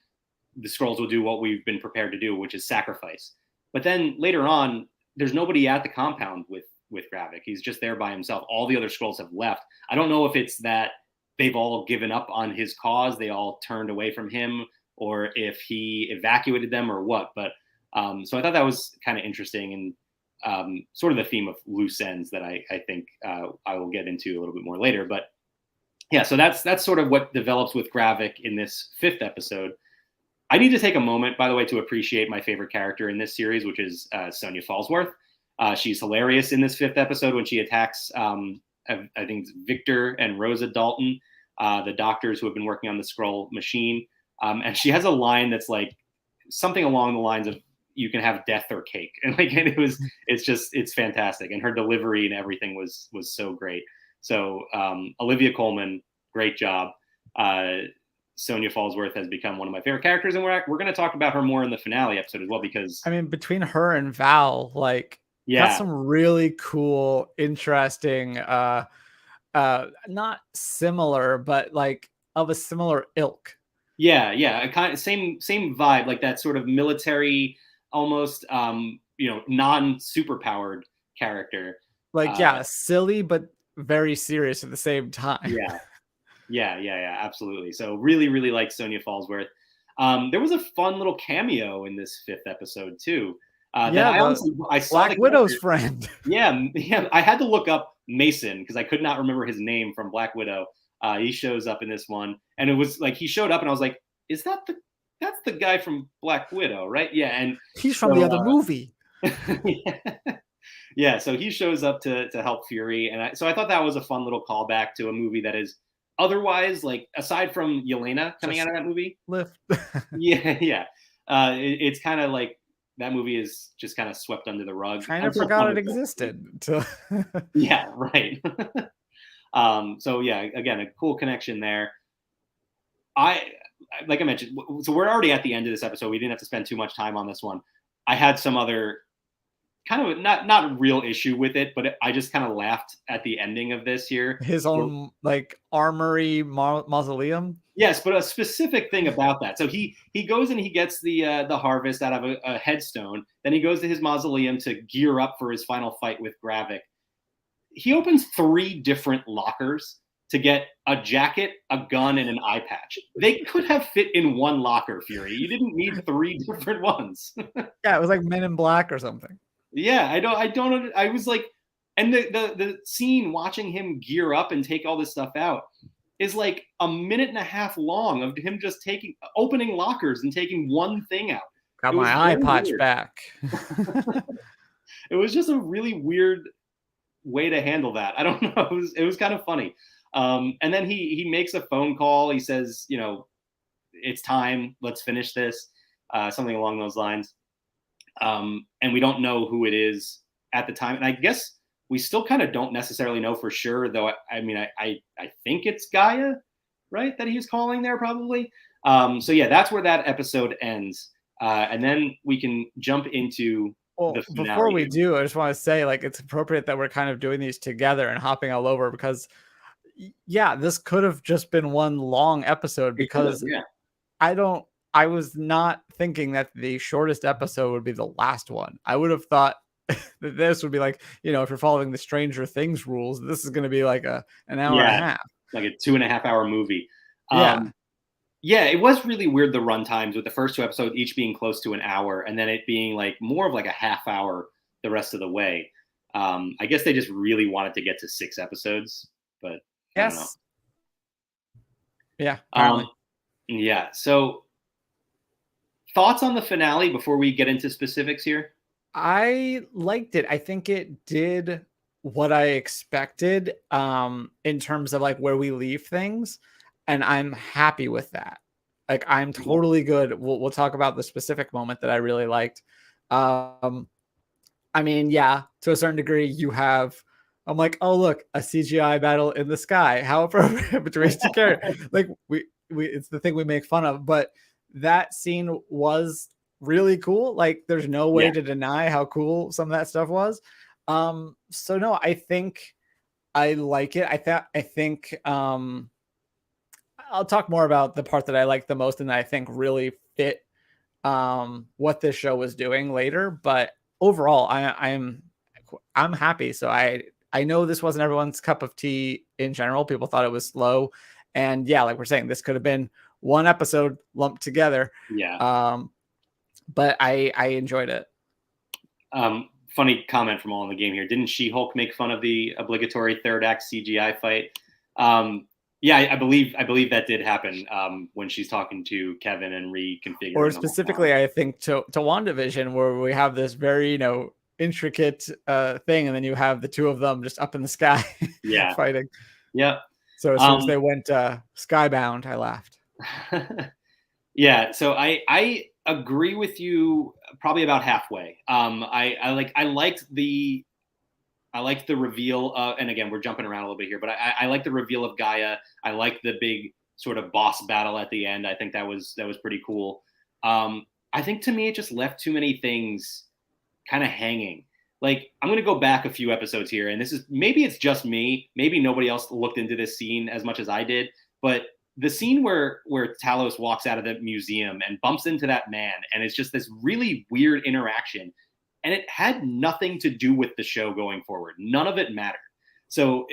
the Skrulls will do what we've been prepared to do, which is sacrifice. But then later on, there's nobody at the compound with Gravik. He's just there by himself. All the other Skrulls have left. I don't know if it's that they've all given up on his cause, they all turned away from him, or if he evacuated them or what. But so I thought that was kind of interesting, and sort of the theme of loose ends that I think I will get into a little bit more later. But yeah, so that's sort of what develops with Gravik in this 5th episode. I need to take a moment, by the way, to appreciate my favorite character in this series, which is Sonya Falsworth. She's hilarious in this 5th episode when she attacks, I think it's Victor and Rosa Dalton, the doctors who have been working on the Skrull machine. And she has a line that's like something along the lines of, "You can have death or cake." And it's fantastic. And her delivery and everything was so great. So Olivia Colman, great job. Sonya Falsworth has become one of my favorite characters, and we're going to talk about her more in the finale episode as well, because I mean, between her and Val, got some really cool, interesting, not similar, but like of a similar ilk. Yeah, kind of same vibe, like that sort of military, almost non-superpowered character. Silly but very serious at the same time. Yeah, absolutely. So really, really like Sonya Falsworth. There was a fun little cameo in this 5th episode too. I saw Black Widow's friend. Yeah. I had to look up Mason because I could not remember his name from Black Widow. He shows up in this one, and it was like he showed up, and I was like, that's the guy from Black Widow, right? Yeah, and he's from the other movie. Yeah, so he shows up to help Fury, and so I thought that was a fun little callback to a movie that is otherwise, like, aside from Yelena coming out Just of that movie. lift. Yeah, yeah. It's kind of like that movie is just kind of swept under the rug Kind of until forgot it Thunderbolts. existed until Yeah, right. So yeah, again, a cool connection there. I like I mentioned, so we're already at the end of this episode. We didn't have to spend too much time on this one. I had some other kind of not a real issue with it, but I just kind of laughed at the ending of this here. his own like armory mausoleum. Yes, but a specific thing about that. So he goes and he gets the harvest out of a headstone. Then he goes to his mausoleum to gear up for his final fight with Gravik. He opens 3 different lockers to get a jacket, a gun, and an eye patch. They could have fit in one locker, Fury. You didn't need 3 different ones. Yeah, it was like Men in Black or something. Yeah, I don't. I was like, and the scene watching him gear up and take all this stuff out is like a minute and a half long of him just opening lockers and taking one thing out. Got It was my eye very patch weird. back. It was just a really weird way to handle that. I don't know. It was kind of funny. And then he makes a phone call. He says, it's time. Let's finish this. Something along those lines. And we don't know who it is at the time. And I guess we still kind of don't necessarily know for sure, though. I mean, I think it's Gaia, right? That he's calling there probably. So yeah, that's where that episode ends. And then we can jump into the finale. Before we do, I just want to say, like, it's appropriate that we're kind of doing these together and hopping all over because, yeah, this could have just been one long episode because yeah. I was not thinking that the shortest episode would be the last one. I would have thought that this would be like, if you're following the Stranger Things rules, this is going to be like an hour and a half. Like a 2.5-hour movie. Yeah. Yeah, it was really weird, the run times with the first 2 episodes each being close to an hour and then it being like more of like a half hour the rest of the way. I guess they just really wanted to get to 6 episodes, but I don't know. Yeah. Apparently. Yeah. So thoughts on the finale before we get into specifics here? I liked it. I think it did what I expected in terms of like where we leave things. And I'm happy with that. Like, I'm totally good. We'll talk about the specific moment that I really liked. I mean, yeah, to a certain degree, I'm like, oh, look, a CGI battle in the sky. How appropriate between two characters. Like, it's the thing we make fun of. But that scene was really cool. Like, there's no way to deny how cool some of that stuff was. So no, I think I like it. I think I'll talk more about the part that I like the most and that I think really fit what this show was doing later. But overall, I'm happy. So I know this wasn't everyone's cup of tea in general. People thought it was slow. And yeah, like we're saying, this could have been one episode lumped together. Yeah. But I enjoyed it. Funny comment from All in the Game here. Didn't She-Hulk make fun of the obligatory third act CGI fight? Yeah, I believe that did happen when she's talking to Kevin and reconfiguring. Or specifically, I think to WandaVision, where we have this very intricate thing, and then you have the two of them just up in the sky, fighting. Yeah. So as soon as they went skybound, I laughed. Yeah. So I agree with you probably about halfway. I liked the reveal of, and again, we're jumping around a little bit here, but I like the reveal of Gaia. I like the big sort of boss battle at the end. I think that was pretty cool. I think to me, it just left too many things kind of hanging. Like, I'm going to go back a few episodes here, and maybe it's just me. Maybe nobody else looked into this scene as much as I did, but the scene where Talos walks out of the museum and bumps into that man, and it's just this really weird interaction. And it had nothing to do with the show going forward. None of it mattered. So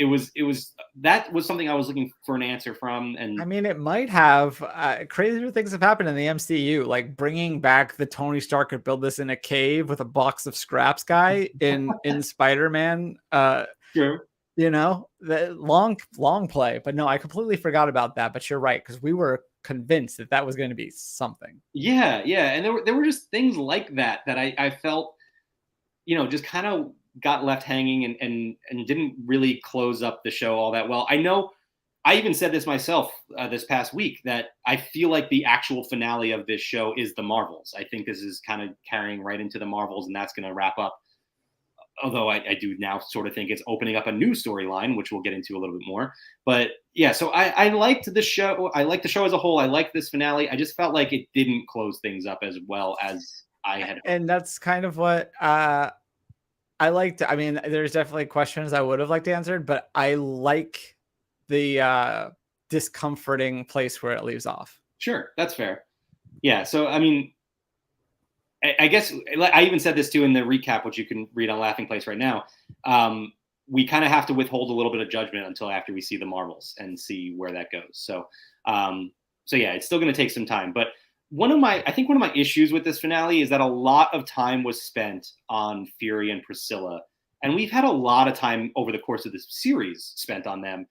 that was something I was looking for an answer from. And I mean, it might have crazier things have happened in the MCU, like bringing back the Tony Stark could build this in a cave with a box of scraps guy in Spider-Man. Sure. The long play. But no, I completely forgot about that. But you're right, because we were convinced that was going to be something. Yeah. And there were just things like that I felt, just kind of got left hanging and didn't really close up the show all that well. I know I even said this myself this past week, that I feel like the actual finale of this show is the Marvels. I think this is kind of carrying right into the Marvels, and that's going to wrap up. Although I do now sort of think it's opening up a new storyline, which we'll get into a little bit more. But yeah, so I liked the show. I liked the show as a whole. I liked this finale. I just felt like it didn't close things up as well as I had hoped. And that's kind of what I liked. I mean, there's definitely questions I would have liked answered, but I like the discomforting place where it leaves off. Sure, that's fair. Yeah, so I mean, I guess I even said this too in the recap, which you can read on Laughing Place right now. We kind of have to withhold a little bit of judgment until after we see the Marvels and see where that goes. So yeah, it's still going to take some time. But I think one of my issues with this finale is that a lot of time was spent on Fury and Priscilla, and we've had a lot of time over the course of this series spent on them.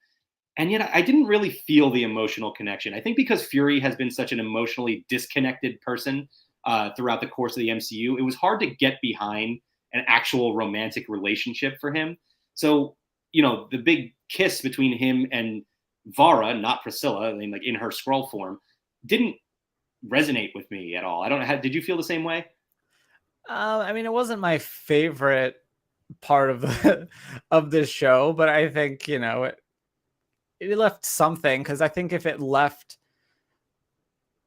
And yet I didn't really feel the emotional connection. I think because Fury has been such an emotionally disconnected person throughout the course of the MCU, it was hard to get behind an actual romantic relationship for him. So, the big kiss between him and Vara, not Priscilla, I mean, like in her Skrull form, didn't resonate with me at all. I don't know. Did you feel the same way? I mean, it wasn't my favorite part of this show, but I think, it left something, because I think if it left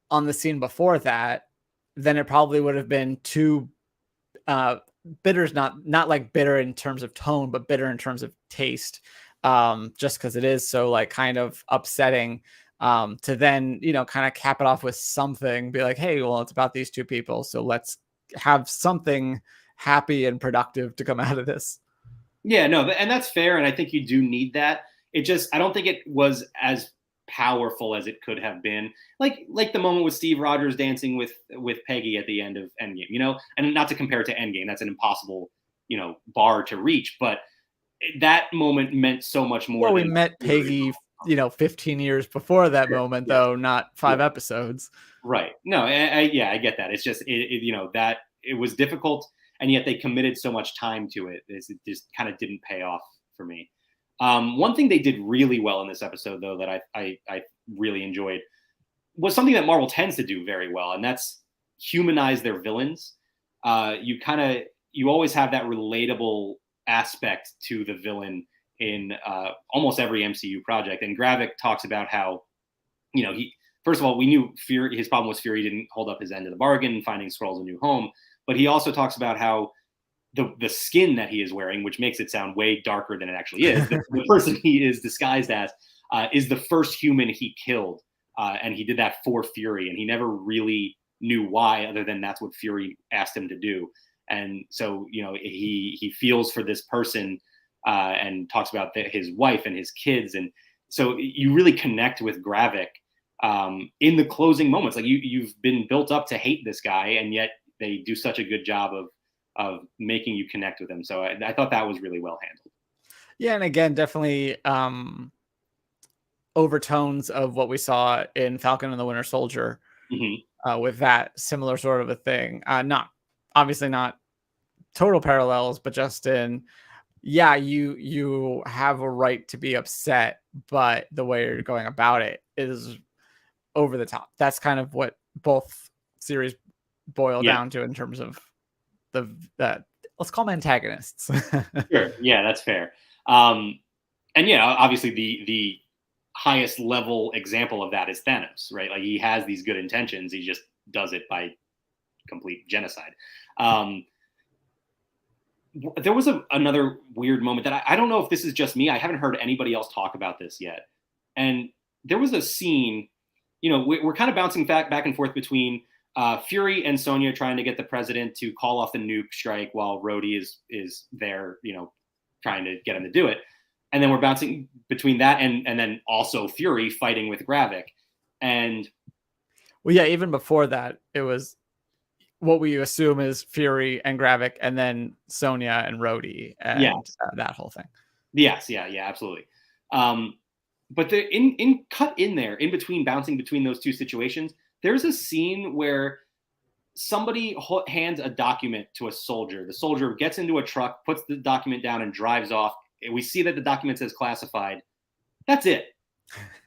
on the scene before that, then it probably would have been too bitter's not like bitter in terms of tone, but bitter in terms of taste, just because it is so like kind of upsetting, to then kind of cap it off with something, be like, hey, well, it's about these two people, so let's have something happy and productive to come out of this. Yeah, no, and that's fair, and I think you do need that. I don't think it was as powerful as it could have been. Like the moment with Steve Rogers dancing with Peggy at the end of Endgame, and not to compare it to Endgame, that's an impossible, bar to reach, but that moment meant so much more. Well, we met Peggy, 15 years before that moment, though, not 5 episodes. Right. No, I get that. It's just, that it was difficult, and yet they committed so much time to it. It just kind of didn't pay off for me. One thing they did really well in this episode, though, that I really enjoyed was something that Marvel tends to do very well, and that's humanize their villains. You always have that relatable aspect to the villain in almost every MCU project. And Gravik talks about how, first of all, we knew his problem was Fury didn't hold up his end of the bargain, finding Skrulls a new home. But he also talks about how the skin that he is wearing, which makes it sound way darker than it actually is, the person he is disguised as, is the first human he killed. And he did that for Fury, and he never really knew why, other than that's what Fury asked him to do. And so, he feels for this person, and talks about his wife and his kids. And so you really connect with Gravik in the closing moments. Like you've been built up to hate this guy, and yet they do such a good job of making you connect with him. So I thought that was really well handled. Yeah, and again, definitely overtones of what we saw in Falcon and the Winter Soldier, with that similar sort of a thing. Obviously not total parallels, but just in, you have a right to be upset, but the way you're going about it is over the top. That's kind of what both series boil down to in terms of the let's call them antagonists. Sure. Yeah, that's fair. And obviously the highest level example of that is Thanos, right? Like he has these good intentions, he just does it by complete genocide. There was another weird moment that I don't know if this is just me. I haven't heard anybody else talk about this yet. And there was a scene, we're kind of bouncing back and forth between Fury and Sonya trying to get the president to call off the nuke strike while Rhodey is there, trying to get him to do it. And then we're bouncing between that and then also Fury fighting with Gravik. And even before that, it was what we assume is Fury and Gravik, and then Sonya and Rhodey, and that whole thing. Yes, yeah, absolutely. But in cut in there, in between, bouncing between those two situations, there's a scene where somebody hands a document to a soldier. The soldier gets into a truck, puts the document down, and drives off. We see that the document says classified. That's it.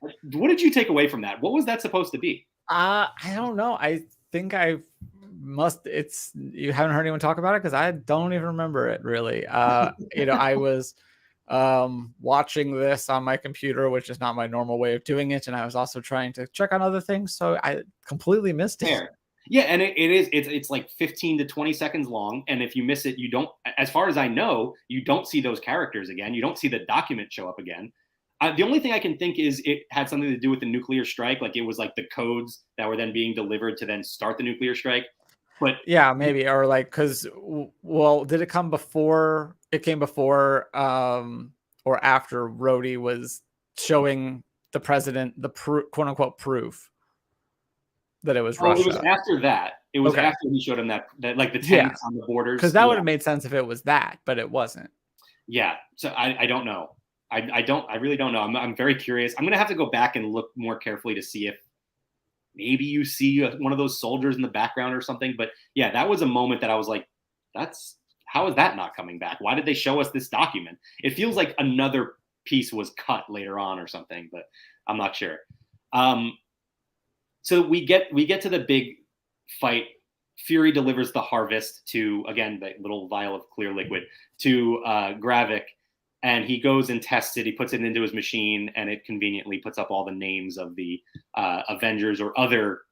What did you take away from that? What was that supposed to be? I don't know. I think I must. It's you haven't heard anyone talk about it because I don't even remember it really. I was watching this on my computer, which is not my normal way of doing it, and I was also trying to check on other things, so I completely missed it. Fair. Yeah, and it's like 15 to 20 seconds long, and if you miss it, you don't, as far as I know, you don't see those characters again. You don't see the document show up again. The only thing I can think is it had something to do with the nuclear strike, like it was like the codes that were then being delivered to then start the nuclear strike. But yeah, maybe, or like, because, well, did it come before? It came before or after Rhodey was showing the president the quote unquote proof that it was Russia. It was after that. It was after he showed him that like the tanks on the borders. Because that would have made sense if it was that, but it wasn't. Yeah, so I don't know. I really don't know. I'm very curious. I'm gonna have to go back and look more carefully to see if maybe you see one of those soldiers in the background or something. But yeah, that was a moment that I was like, how is that not coming back? Why did they show us this document? It feels like another piece was cut later on or something, but I'm not sure. So we get to the big fight. Fury delivers the harvest to, again, the little vial of clear liquid to Gravik, and he goes and tests it. He puts it into his machine, and it conveniently puts up all the names of the Avengers or other,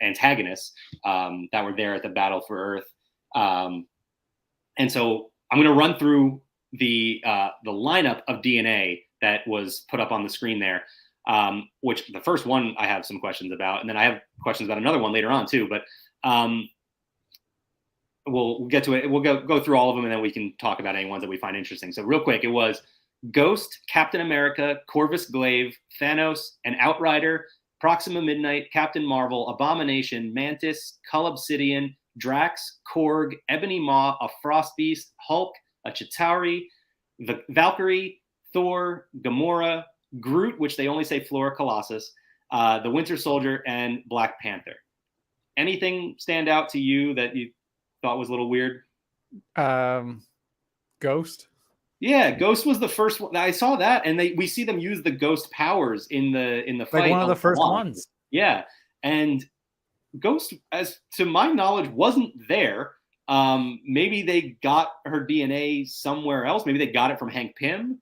antagonists that were there at the Battle for Earth. And so I'm going to run through the lineup of DNA that was put up on the screen there. Which the first one I have some questions about, and then I have questions about another one later on too. But we'll get to it. We'll go through all of them, and then we can talk about any ones that we find interesting. So real quick, it was Ghost, Captain America, Corvus Glaive, Thanos, and Outrider, Proxima Midnight, Captain Marvel, Abomination, Mantis, Cull Obsidian, Drax, Korg, Ebony Maw, a Frost Beast, Hulk, a Chitauri, the Valkyrie, Thor, Gamora, Groot, which they only say Flora Colossus, the Winter Soldier, and Black Panther. Anything stand out to you that you thought was a little weird? Ghost. Yeah, Ghost was the first one. I saw that, and we see them use the Ghost powers in the fight. Like one of the first ones. Yeah, and Ghost, as to my knowledge, wasn't there. Maybe they got her DNA somewhere else. Maybe they got it from Hank Pym.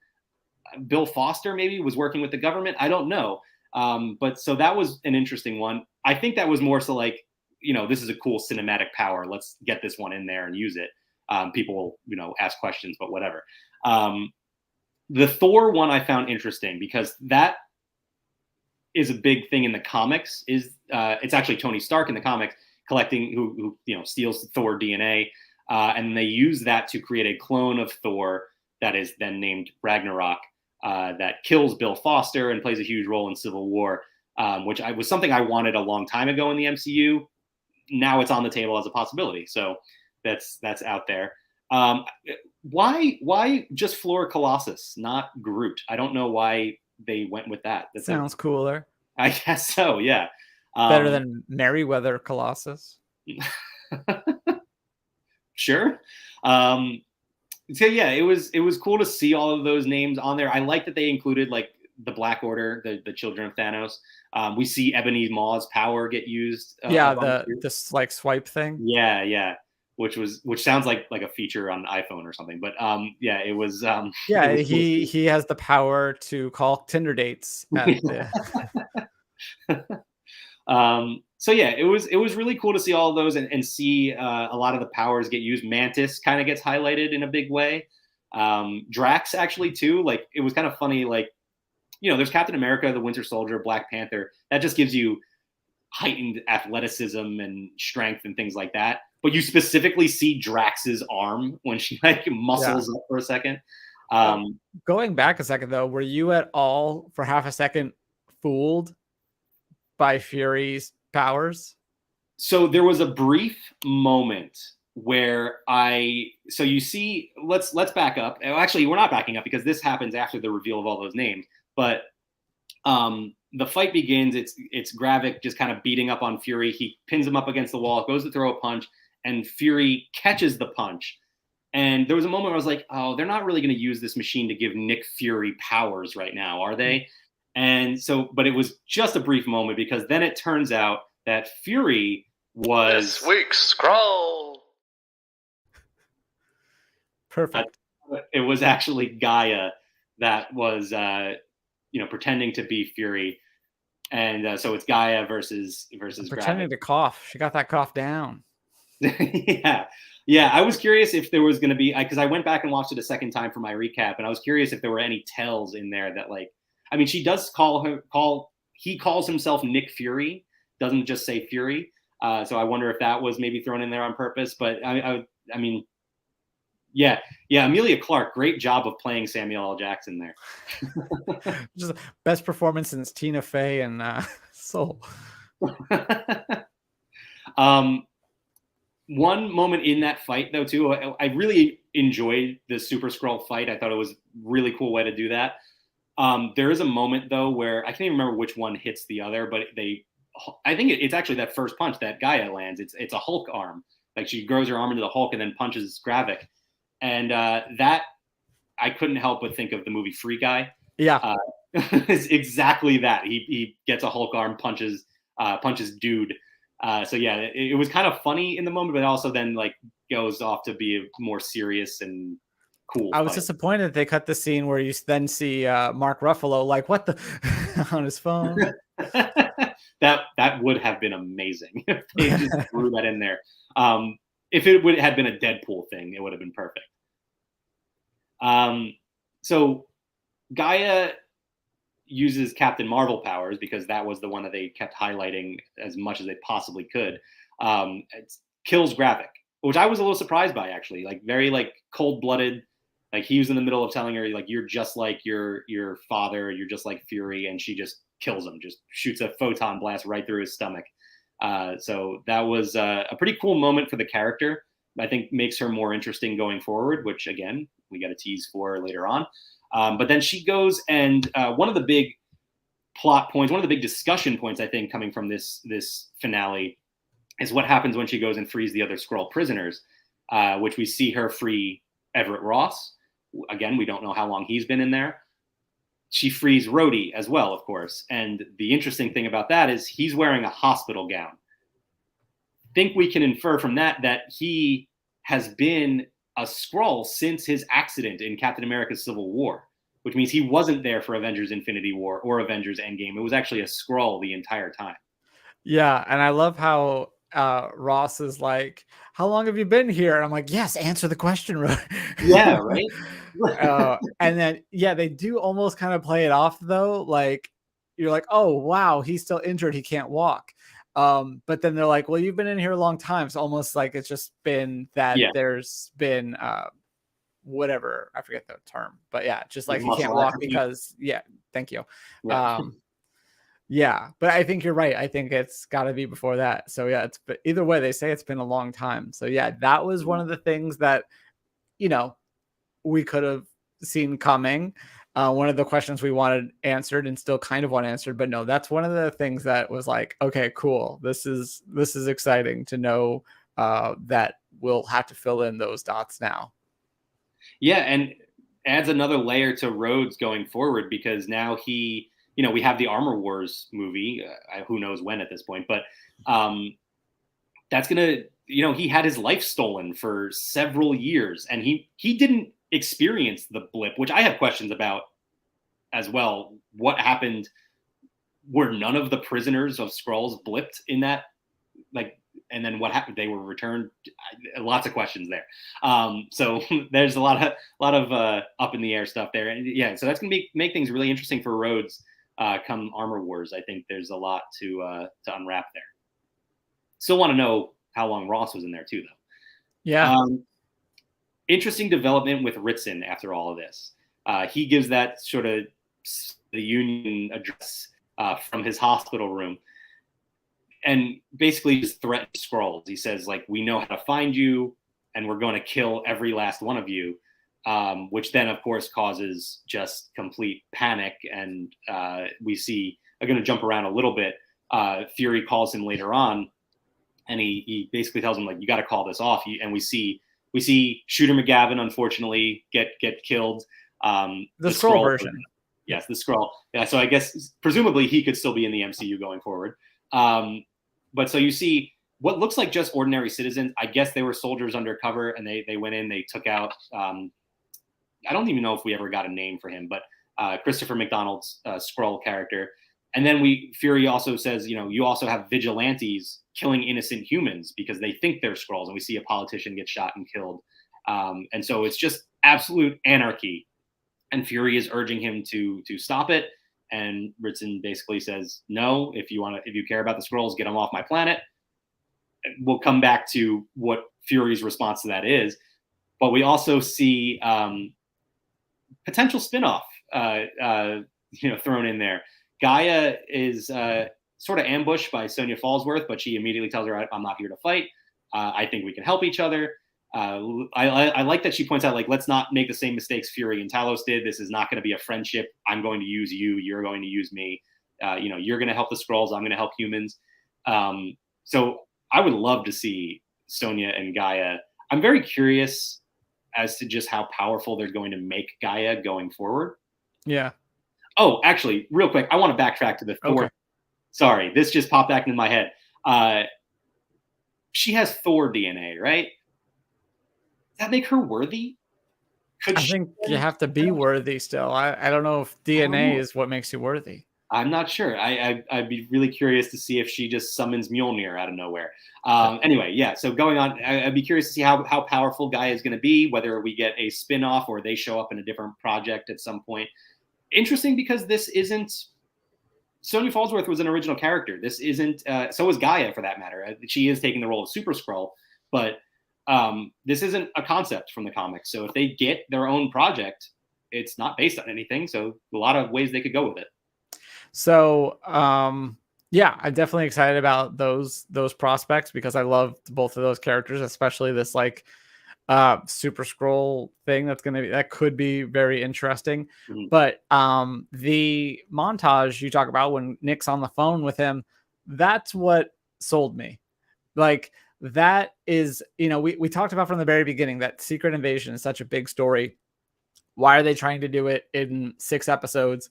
Bill Foster maybe was working with the government. I don't know. But so that was an interesting one. I think that was more so like, this is a cool cinematic power. Let's get this one in there and use it. People will, ask questions, but whatever. The Thor one I found interesting because that is a big thing in the comics. It's actually Tony Stark in the comics collecting who steals Thor DNA. And they use that to create a clone of Thor that is then named Ragnarok. That kills Bill Foster and plays a huge role in Civil War, which was something I wanted a long time ago in the MCU. Now it's on the table as a possibility. So that's out there. Why just Flora Colossus, not Groot? I don't know why they went with that. That sounds cooler. I guess so, yeah. Better than Merryweather Colossus. Sure. So yeah, it was cool to see all of those names on there. I like that they included like the Black Order, the children of Thanos. We see Ebony Maw's power get used. This like swipe thing. Yeah, which sounds like a feature on iPhone or something. But yeah, it was. Yeah, it was he has the power to call Tinder dates. So yeah, it was really cool to see all of those and see a lot of the powers get used. Mantis kind of gets highlighted in a big way. Drax actually too. Like it was kind of funny. Like there's Captain America, the Winter Soldier, Black Panther. That just gives you heightened athleticism and strength and things like that. But you specifically see Drax's arm when she like muscles up for a second. Going back a second though, were you at all for half a second fooled by Fury's powers? So there was a brief moment where so you see, let's back up. Actually, we're not backing up because this happens after the reveal of all those names. But the fight begins. It's Gravik just kind of beating up on Fury. He pins him up against the wall, goes to throw a punch, and Fury catches the punch. And there was a moment where I was like, oh, they're not really going to use this machine to give Nick Fury powers right now, are they? And so, but it was just a brief moment, because then it turns out that Fury was this week's Scroll. Perfect. It was actually Gaia that was, pretending to be Fury. And so it's Gaia versus pretending Gravik. to cough. She got that cough down. Yeah. I was curious if there was going to be, because I went back and watched it a second time for my recap, and I was curious if there were any tells in there that, like, I mean, she does he calls himself Nick Fury, doesn't just say Fury. So I wonder if that was maybe thrown in there on purpose. But I mean, yeah, Emilia Clarke, great job of playing Samuel L. Jackson there. Just best performance since Tina Fey and Soul. One moment in that fight, though, too, I really enjoyed the Super Skrull fight. I thought it was a really cool way to do that. There is a moment, though, where I can't even remember which one hits the other, but I think it's actually that first punch that Gaia lands. It's a Hulk arm. Like, she grows her arm into the Hulk and then punches Gravik. And that, I couldn't help but think of the movie Free Guy. Yeah. It's exactly that. He gets a Hulk arm, punches dude. So yeah, it was kind of funny in the moment, but also then, like, goes off to be a more serious and cool. I was disappointed that they cut the scene where you then see Mark Ruffalo, like, what the on his phone. That would have been amazing if they just threw that in there. If it had been a Deadpool thing, it would have been perfect. So Gaia uses Captain Marvel powers, because that was the one that they kept highlighting as much as they possibly could. It kills Gravik, which I was a little surprised by, actually. Like, very, like, cold-blooded. Like, he was in the middle of telling her, like, you're just like your father, you're just like Fury, and she just kills him, just shoots a photon blast right through his stomach. So that was a pretty cool moment for the character. I think makes her more interesting going forward, which, again, we got a tease for later on. But then she goes, and one of the big plot points, one of the big discussion points, I think, coming from this finale is what happens when she goes and frees the other Skrull prisoners, which we see her free Everett Ross. Again, we don't know how long he's been in there. She frees Rhodey as well, of course. And the interesting thing about that is he's wearing a hospital gown. Think we can infer from that he has been a Skrull since his accident in Captain America's Civil War, which means he wasn't there for Avengers Infinity War or Avengers Endgame. It was actually a Skrull the entire time. Yeah, and I love how Ross is like, how long have you been here? And I'm like, yes, answer the question, right? Yeah, right. And then, yeah, they do almost kind of play it off, though. Like, you're like, oh, wow, he's still injured. He can't walk. But then they're like, well, you've been in here a long time. It's almost like it's just been that there's been whatever, I forget the term, but yeah, just like he can't walk because, thank you. Yeah, but I think you're right. I think it's got to be before that. So yeah, but either way, they say it's been a long time. So yeah, that was one of the things that, we could have seen coming. One of the questions we wanted answered and still kind of want answered, but no, that's one of the things that was like, okay, cool. This is exciting to know that we'll have to fill in those dots now. Yeah, and adds another layer to Rhodes going forward, because now we have the Armor Wars movie, who knows when at this point, but that's going to, he had his life stolen for several years, and he didn't experience the blip, which I have questions about as well. What happened? Were none of the prisoners of Skrulls blipped in that? Like, and then what happened? They were returned. Lots of questions there. So there's a lot of up in the air stuff there, and yeah, so that's going to make things really interesting for Rhodes come Armor Wars. I think there's a lot to unwrap there. Still want to know how long Ross was in there too, though. Yeah. Interesting development with Ritson after all of this. He gives that sort of the Union address from his hospital room, and basically just threatens Skrulls. He says, like, we know how to find you, and we're going to kill every last one of you, which then, of course, causes just complete panic. And we see going to jump around a little bit. Fury calls him later on, and he basically tells him, like, you got to call this off. And we see Shooter McGavin unfortunately get killed. The Skrull version. Yes, the Skrull. Yeah, so I guess presumably he could still be in the MCU going forward. But so you see what looks like just ordinary citizens. I guess they were soldiers undercover, and they went in, they took out. I don't even know if we ever got a name for him, but Christopher McDonald's Skrull character. And then Fury also says, you also have vigilantes killing innocent humans because they think they're Skrulls, and we see a politician get shot and killed. And so it's just absolute anarchy. And Fury is urging him to stop it. And Ritson basically says, no, if you care about the Skrulls, get them off my planet. We'll come back to what Fury's response to that is. But we also see potential spinoff, thrown in there. Gaia is sort of ambushed by Sonya Fallsworth, but she immediately tells her, I'm not here to fight. I think we can help each other. I like that she points out, like, let's not make the same mistakes Fury and Talos did. This is not going to be a friendship. I'm going to use you. You're going to use me. You're going to help the Skrulls. I'm going to help humans. So I would love to see Sonya and Gaia. I'm very curious as to just how powerful they're going to make Gaia going forward. Yeah. Oh, actually, real quick, I want to backtrack to the Thor. Okay. Sorry, this just popped back into my head. She has Thor DNA, right? Does that make her worthy? I think you have to be worthy still. I don't know if DNA is what makes you worthy. I'm not sure. I'd be really curious to see if she just summons Mjolnir out of nowhere. Anyway, yeah. So going on, I'd be curious to see how powerful Gaia is going to be, whether we get a spin-off or they show up in a different project at some point. Interesting, because this isn't Sonya Fallsworth was an original character. This isn't so is Gaia, for that matter. She is taking the role of Super Skrull, but this isn't a concept from the comics. So if they get their own project, it's not based on anything. So a lot of ways they could go with it. So yeah, I'm definitely excited about those prospects because I love both of those characters, especially this like Super Skrull thing that could be very interesting. Mm-hmm. But the montage you talk about when Nick's on the phone with him, that's what sold me. Like, that is, we talked about from the very beginning that Secret Invasion is such a big story. Why are they trying to do it in 6 episodes?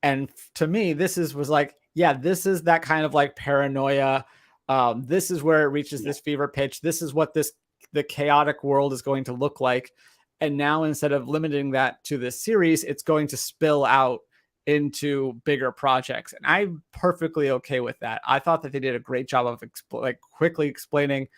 And to me, this was like, yeah, this is that kind of like paranoia. This is where it reaches this fever pitch. This is what the chaotic world is going to look like. And now, instead of limiting that to this series, it's going to spill out into bigger projects. And I'm perfectly okay with that. I thought that they did a great job of quickly explaining,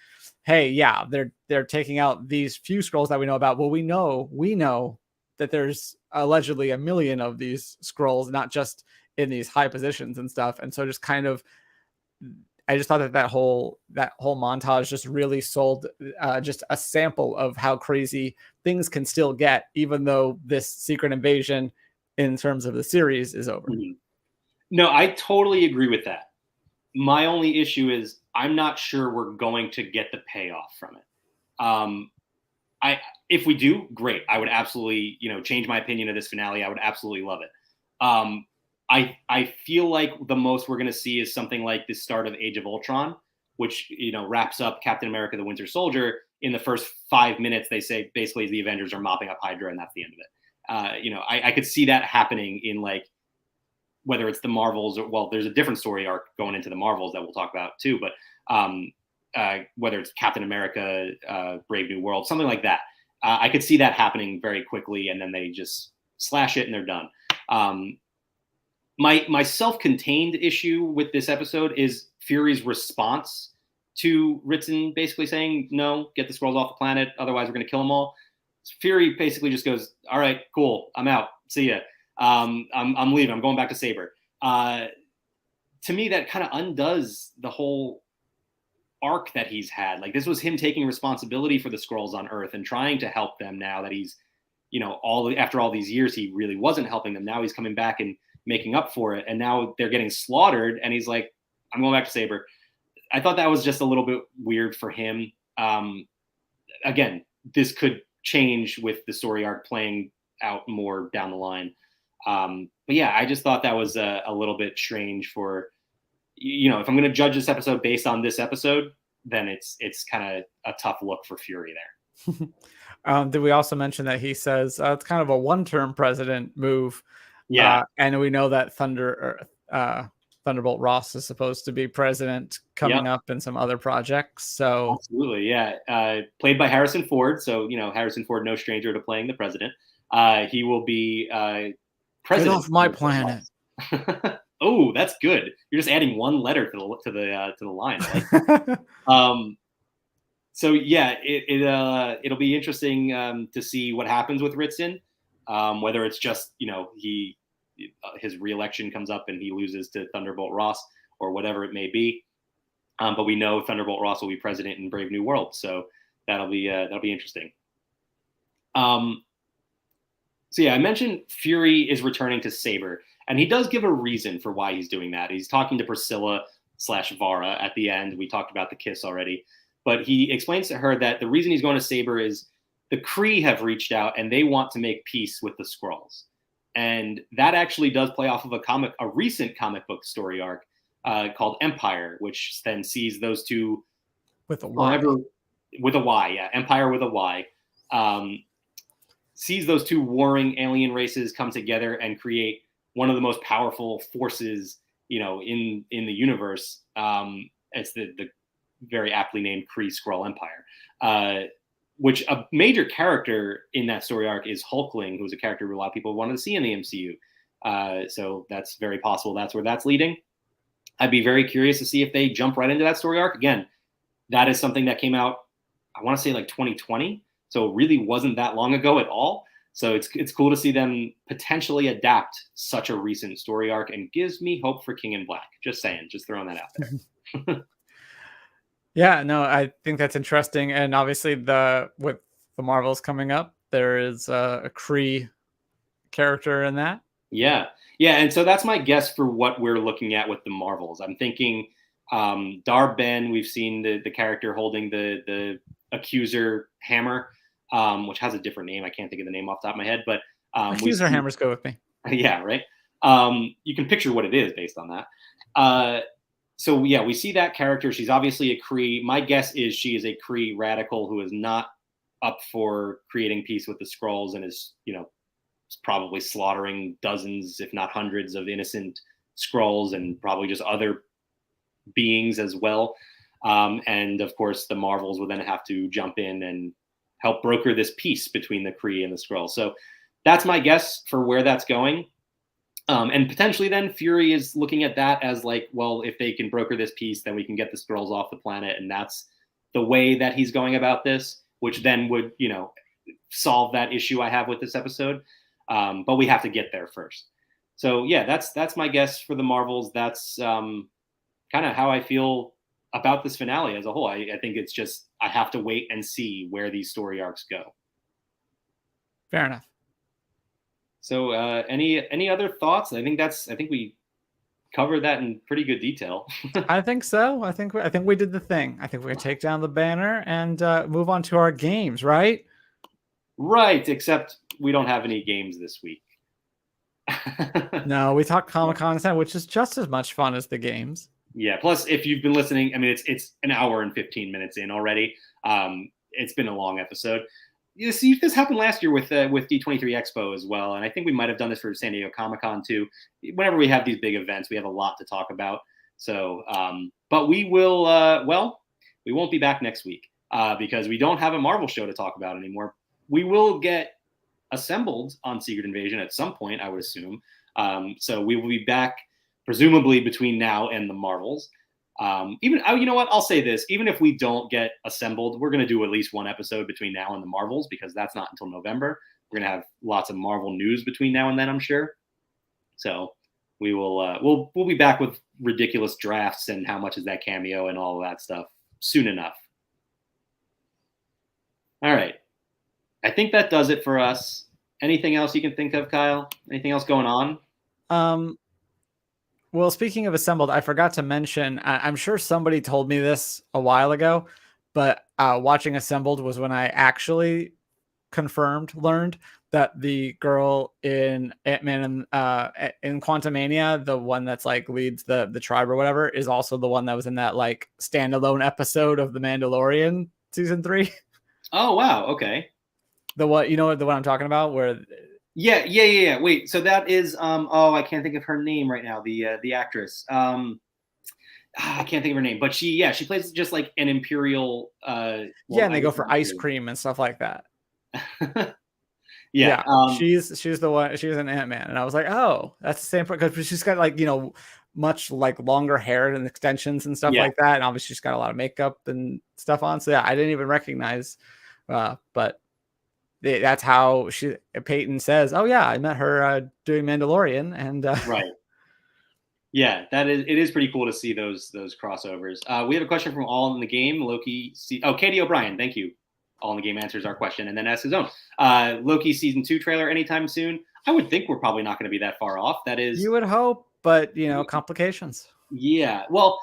hey, yeah, they're taking out these few Skrulls that we know about. Well, we know that there's allegedly 1 million of these Skrulls, not just in these high positions and stuff. And so just kind of, I just thought that whole montage just really sold just a sample of how crazy things can still get, even though this Secret Invasion in terms of the series is over. Mm-hmm. No, I totally agree with that. My only issue is I'm not sure we're going to get the payoff from it. If we do, great. I would absolutely, change my opinion of this finale. I would absolutely love it. I feel like the most we're going to see is something like the start of Age of Ultron, which, wraps up Captain America, the Winter Soldier. In the first 5 minutes, they say basically the Avengers are mopping up Hydra, and that's the end of it. I could see that happening in, like, whether it's the Marvels or, well, there's a different story arc going into the Marvels that we'll talk about too, but whether it's Captain America, Brave New World, something like that. I could see that happening very quickly, and then they just slash it and they're done. My self-contained issue with this episode is Fury's response to Ritson basically saying, no, get the Skrulls off the planet, otherwise we're going to kill them all. Fury basically just goes, all right, cool, I'm out, see ya. I'm leaving, I'm going back to Saber. To me, that kind of undoes the whole arc that he's had. Like, this was him taking responsibility for the Skrulls on Earth and trying to help them. Now that he's, after all these years, he really wasn't helping them. Now he's coming back and making up for it. And now they're getting slaughtered. And he's like, I'm going back to Saber. I thought that was just a little bit weird for him. Again, this could change with the story arc playing out more down the line. But yeah, I just thought that was a little bit strange for, if I'm going to judge this episode based on this episode, then it's kind of a tough look for Fury there. Did we also mention that he says it's kind of a one-term president move? Yeah. And we know that Thunderbolt Ross is supposed to be president coming up in some other projects. So absolutely, yeah. Played by Harrison Ford. So, Harrison Ford, no stranger to playing the president. He will be president. Get off my planet. Oh, that's good. You're just adding one letter to the line. Like. So yeah, it'll be interesting to see what happens with Ritson. Whether it's just his reelection comes up and he loses to Thunderbolt Ross or whatever it may be. But we know Thunderbolt Ross will be president in Brave New World, so that'll be interesting. So yeah, I mentioned Fury is returning to Saber, and he does give a reason for why he's doing that. He's talking to Priscilla/Vara at the end. We talked about the kiss already, but he explains to her that the reason he's going to Saber is the Kree have reached out and they want to make peace with the Skrulls. And that actually does play off of a recent comic book story arc called Empire, which then sees those two with a Y. With a Y, yeah, Empire with a Y. Sees those two warring alien races come together and create one of the most powerful forces, in the universe. It's the very aptly named Kree Skrull Empire, which a major character in that story arc is Hulkling, who's a character who a lot of people wanted to see in the MCU. So that's very possible that's where that's leading. I'd be very curious to see if they jump right into that story arc. Again, that is something that came out, I want to say like 2020. So it really wasn't that long ago at all. So it's cool to see them potentially adapt such a recent story arc, and gives me hope for King in Black. Just saying, just throwing that out there. Yeah, no, I think that's interesting. And obviously with the Marvels coming up, there is a Kree character in that. Yeah. And so that's my guess for what we're looking at with the Marvels. I'm thinking Dar Ben, we've seen the character holding the accuser hammer, which has a different name. I can't think of the name off the top of my head, but accuser hammers go with me. Yeah, right. You can picture what it is based on that. So yeah, we see that character. She's obviously a Kree. My guess is she is a Kree radical who is not up for creating peace with the Skrulls and is, probably slaughtering dozens, if not hundreds, of innocent Skrulls and probably just other beings as well. And of course, the Marvels will then have to jump in and help broker this peace between the Kree and the Skrulls. So that's my guess for where that's going. And potentially then Fury is looking at that as like, well, if they can broker this peace, then we can get the Skrulls off the planet. And that's the way that he's going about this, which then would, solve that issue I have with this episode. But we have to get there first. So yeah, that's my guess for the Marvels. That's kind of how I feel about this finale as a whole. I think it's just, I have to wait and see where these story arcs go. Fair enough. So any other thoughts? I think we covered that in pretty good detail. I think so. I think we did the thing. I think we're gonna take down the banner and move on to our games, right? Right, except we don't have any games this week. No, we talk Comic-Con instead, which is just as much fun as the games. Yeah. Plus, if you've been listening, I mean, it's an hour and 15 minutes in already. It's been a long episode. You see, this happened last year with D23 Expo as well, and I think we might have done this for San Diego Comic-Con too. Whenever we have these big events, we have a lot to talk about. So, but we will. We won't be back next week because we don't have a Marvel show to talk about anymore. We will get assembled on Secret Invasion at some point, I would assume. So we will be back presumably between now and the Marvels. You know what? I'll say this. Even if we don't get assembled, we're going to do at least one episode between now and the Marvels because that's not until November. We're going to have lots of Marvel news between now and then, I'm sure. So we will, we'll be back with ridiculous drafts and how much is that cameo and all of that stuff soon enough. All right. I think that does it for us. Anything else you can think of, Kyle? Anything else going on? Well, speaking of assembled, I forgot to mention, I'm sure somebody told me this a while ago, but watching Assembled was when I actually learned that the girl in Ant-Man and in Quantumania, the one that's like leads the tribe or whatever, is also the one that was in that like standalone episode of The Mandalorian season 3. Oh wow, okay. The what, the one I'm talking about, where Yeah. Wait, so that is I can't think of her name right now. The actress. I can't think of her name, but she plays just like an imperial. And they go for ice cream and stuff like that. Yeah, she's the one. She was an Ant-Man, and I was like, oh, that's the same, because she's got like much like longer hair and extensions and stuff like that, and obviously she's got a lot of makeup and stuff on. So yeah, I didn't even recognize, but that's how Peyton says, oh yeah, I met her doing Mandalorian, and right. Yeah, it is pretty cool to see those crossovers. We have a question from All in the Game. Loki. Katie O'Brien. Thank you. All in the Game answers our question and then asks his own. Loki season 2 trailer anytime soon. I would think we're probably not going to be that far off. That is. You would hope, but complications. Yeah. Well,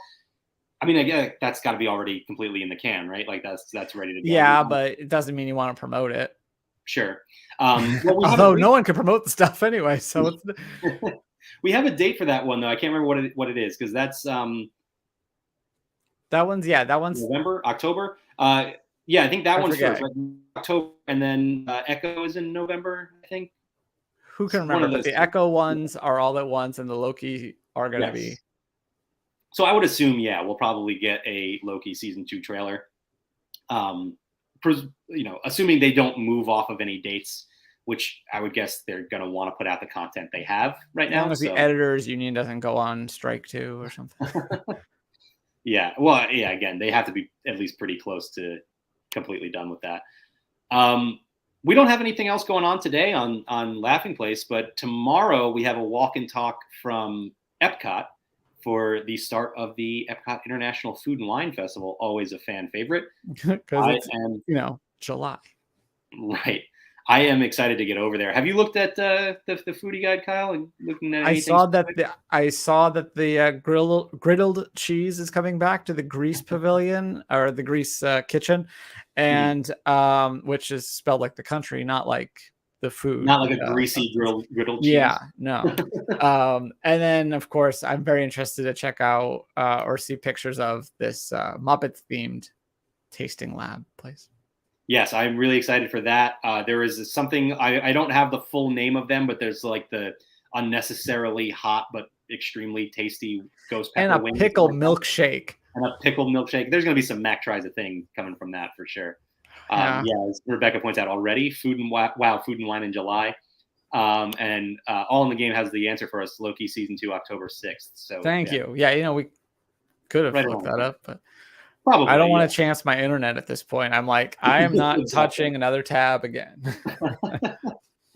I mean, I guess that's got to be already completely in the can, right? Like that's ready to go. Yeah, but it doesn't mean you want to promote it. Sure. Although no one can promote the stuff anyway, so it's. We have a date for that one though. I can't remember what it is, because that's that one's November, October. I think that one's first, like October, and then Echo is in November, I think. Who can remember? But the Echo ones are all at once, and the Loki are going to be. So I would assume, we'll probably get a Loki season 2 trailer. Assuming they don't move off of any dates, which I would guess they're going to want to put out the content they have right now. As long as the editors union doesn't go on strike too or something. Yeah. Well, yeah, again, they have to be at least pretty close to completely done with that. We don't have anything else going on today on Laughing Place, but tomorrow we have a walk and talk from Epcot for the start of the Epcot International Food and Wine Festival. Always a fan favorite. Because it's, July. Right. I am excited to get over there. Have you looked at the foodie guide, Kyle? And looking at I saw that the griddled cheese is coming back to the Grease Pavilion or the Grease Kitchen, and which is spelled like the country, not like the food, not like a greasy griddled cheese. Yeah, no. And then of course I'm very interested to check out or see pictures of this Muppets themed tasting lab place. Yes, I'm really excited for that. There is something, I don't have the full name of them, but there's like the unnecessarily hot but extremely tasty ghost pepper and a pickle milkshake. And a pickle milkshake. There's going to be some Mac Tries a Thing coming from that for sure. As Rebecca points out already, Food and Wine in July. And All in the Game has the answer for us, Loki season 2, October 6th. So thank you. Yeah, we could have looked that up, but probably I don't want to chance my internet at this point. I'm like, I am not touching another tab again.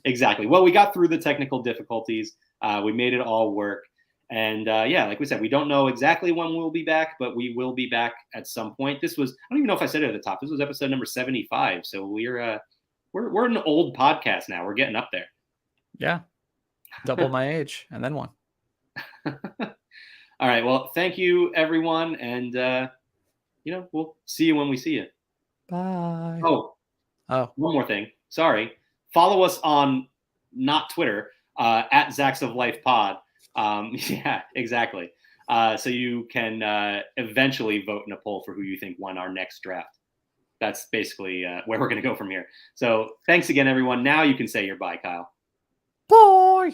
Exactly. Well, we got through the technical difficulties. We made it all work. And like we said, we don't know exactly when we'll be back, but we will be back at some point. This was, I don't even know if I said it at the top. This was episode number 75. So we're an old podcast now. We're getting up there. Yeah. Double my age and then one. All right. Well, thank you, everyone. And, we'll see you when we see you. Bye. Oh, one more thing. Sorry. Follow us on not Twitter, at Zzzax of Life Pod. Yeah, exactly. So you can eventually vote in a poll for who you think won our next draft. That's basically where we're going to go from here. So thanks again, everyone. Now you can say your bye, Kyle. Bye.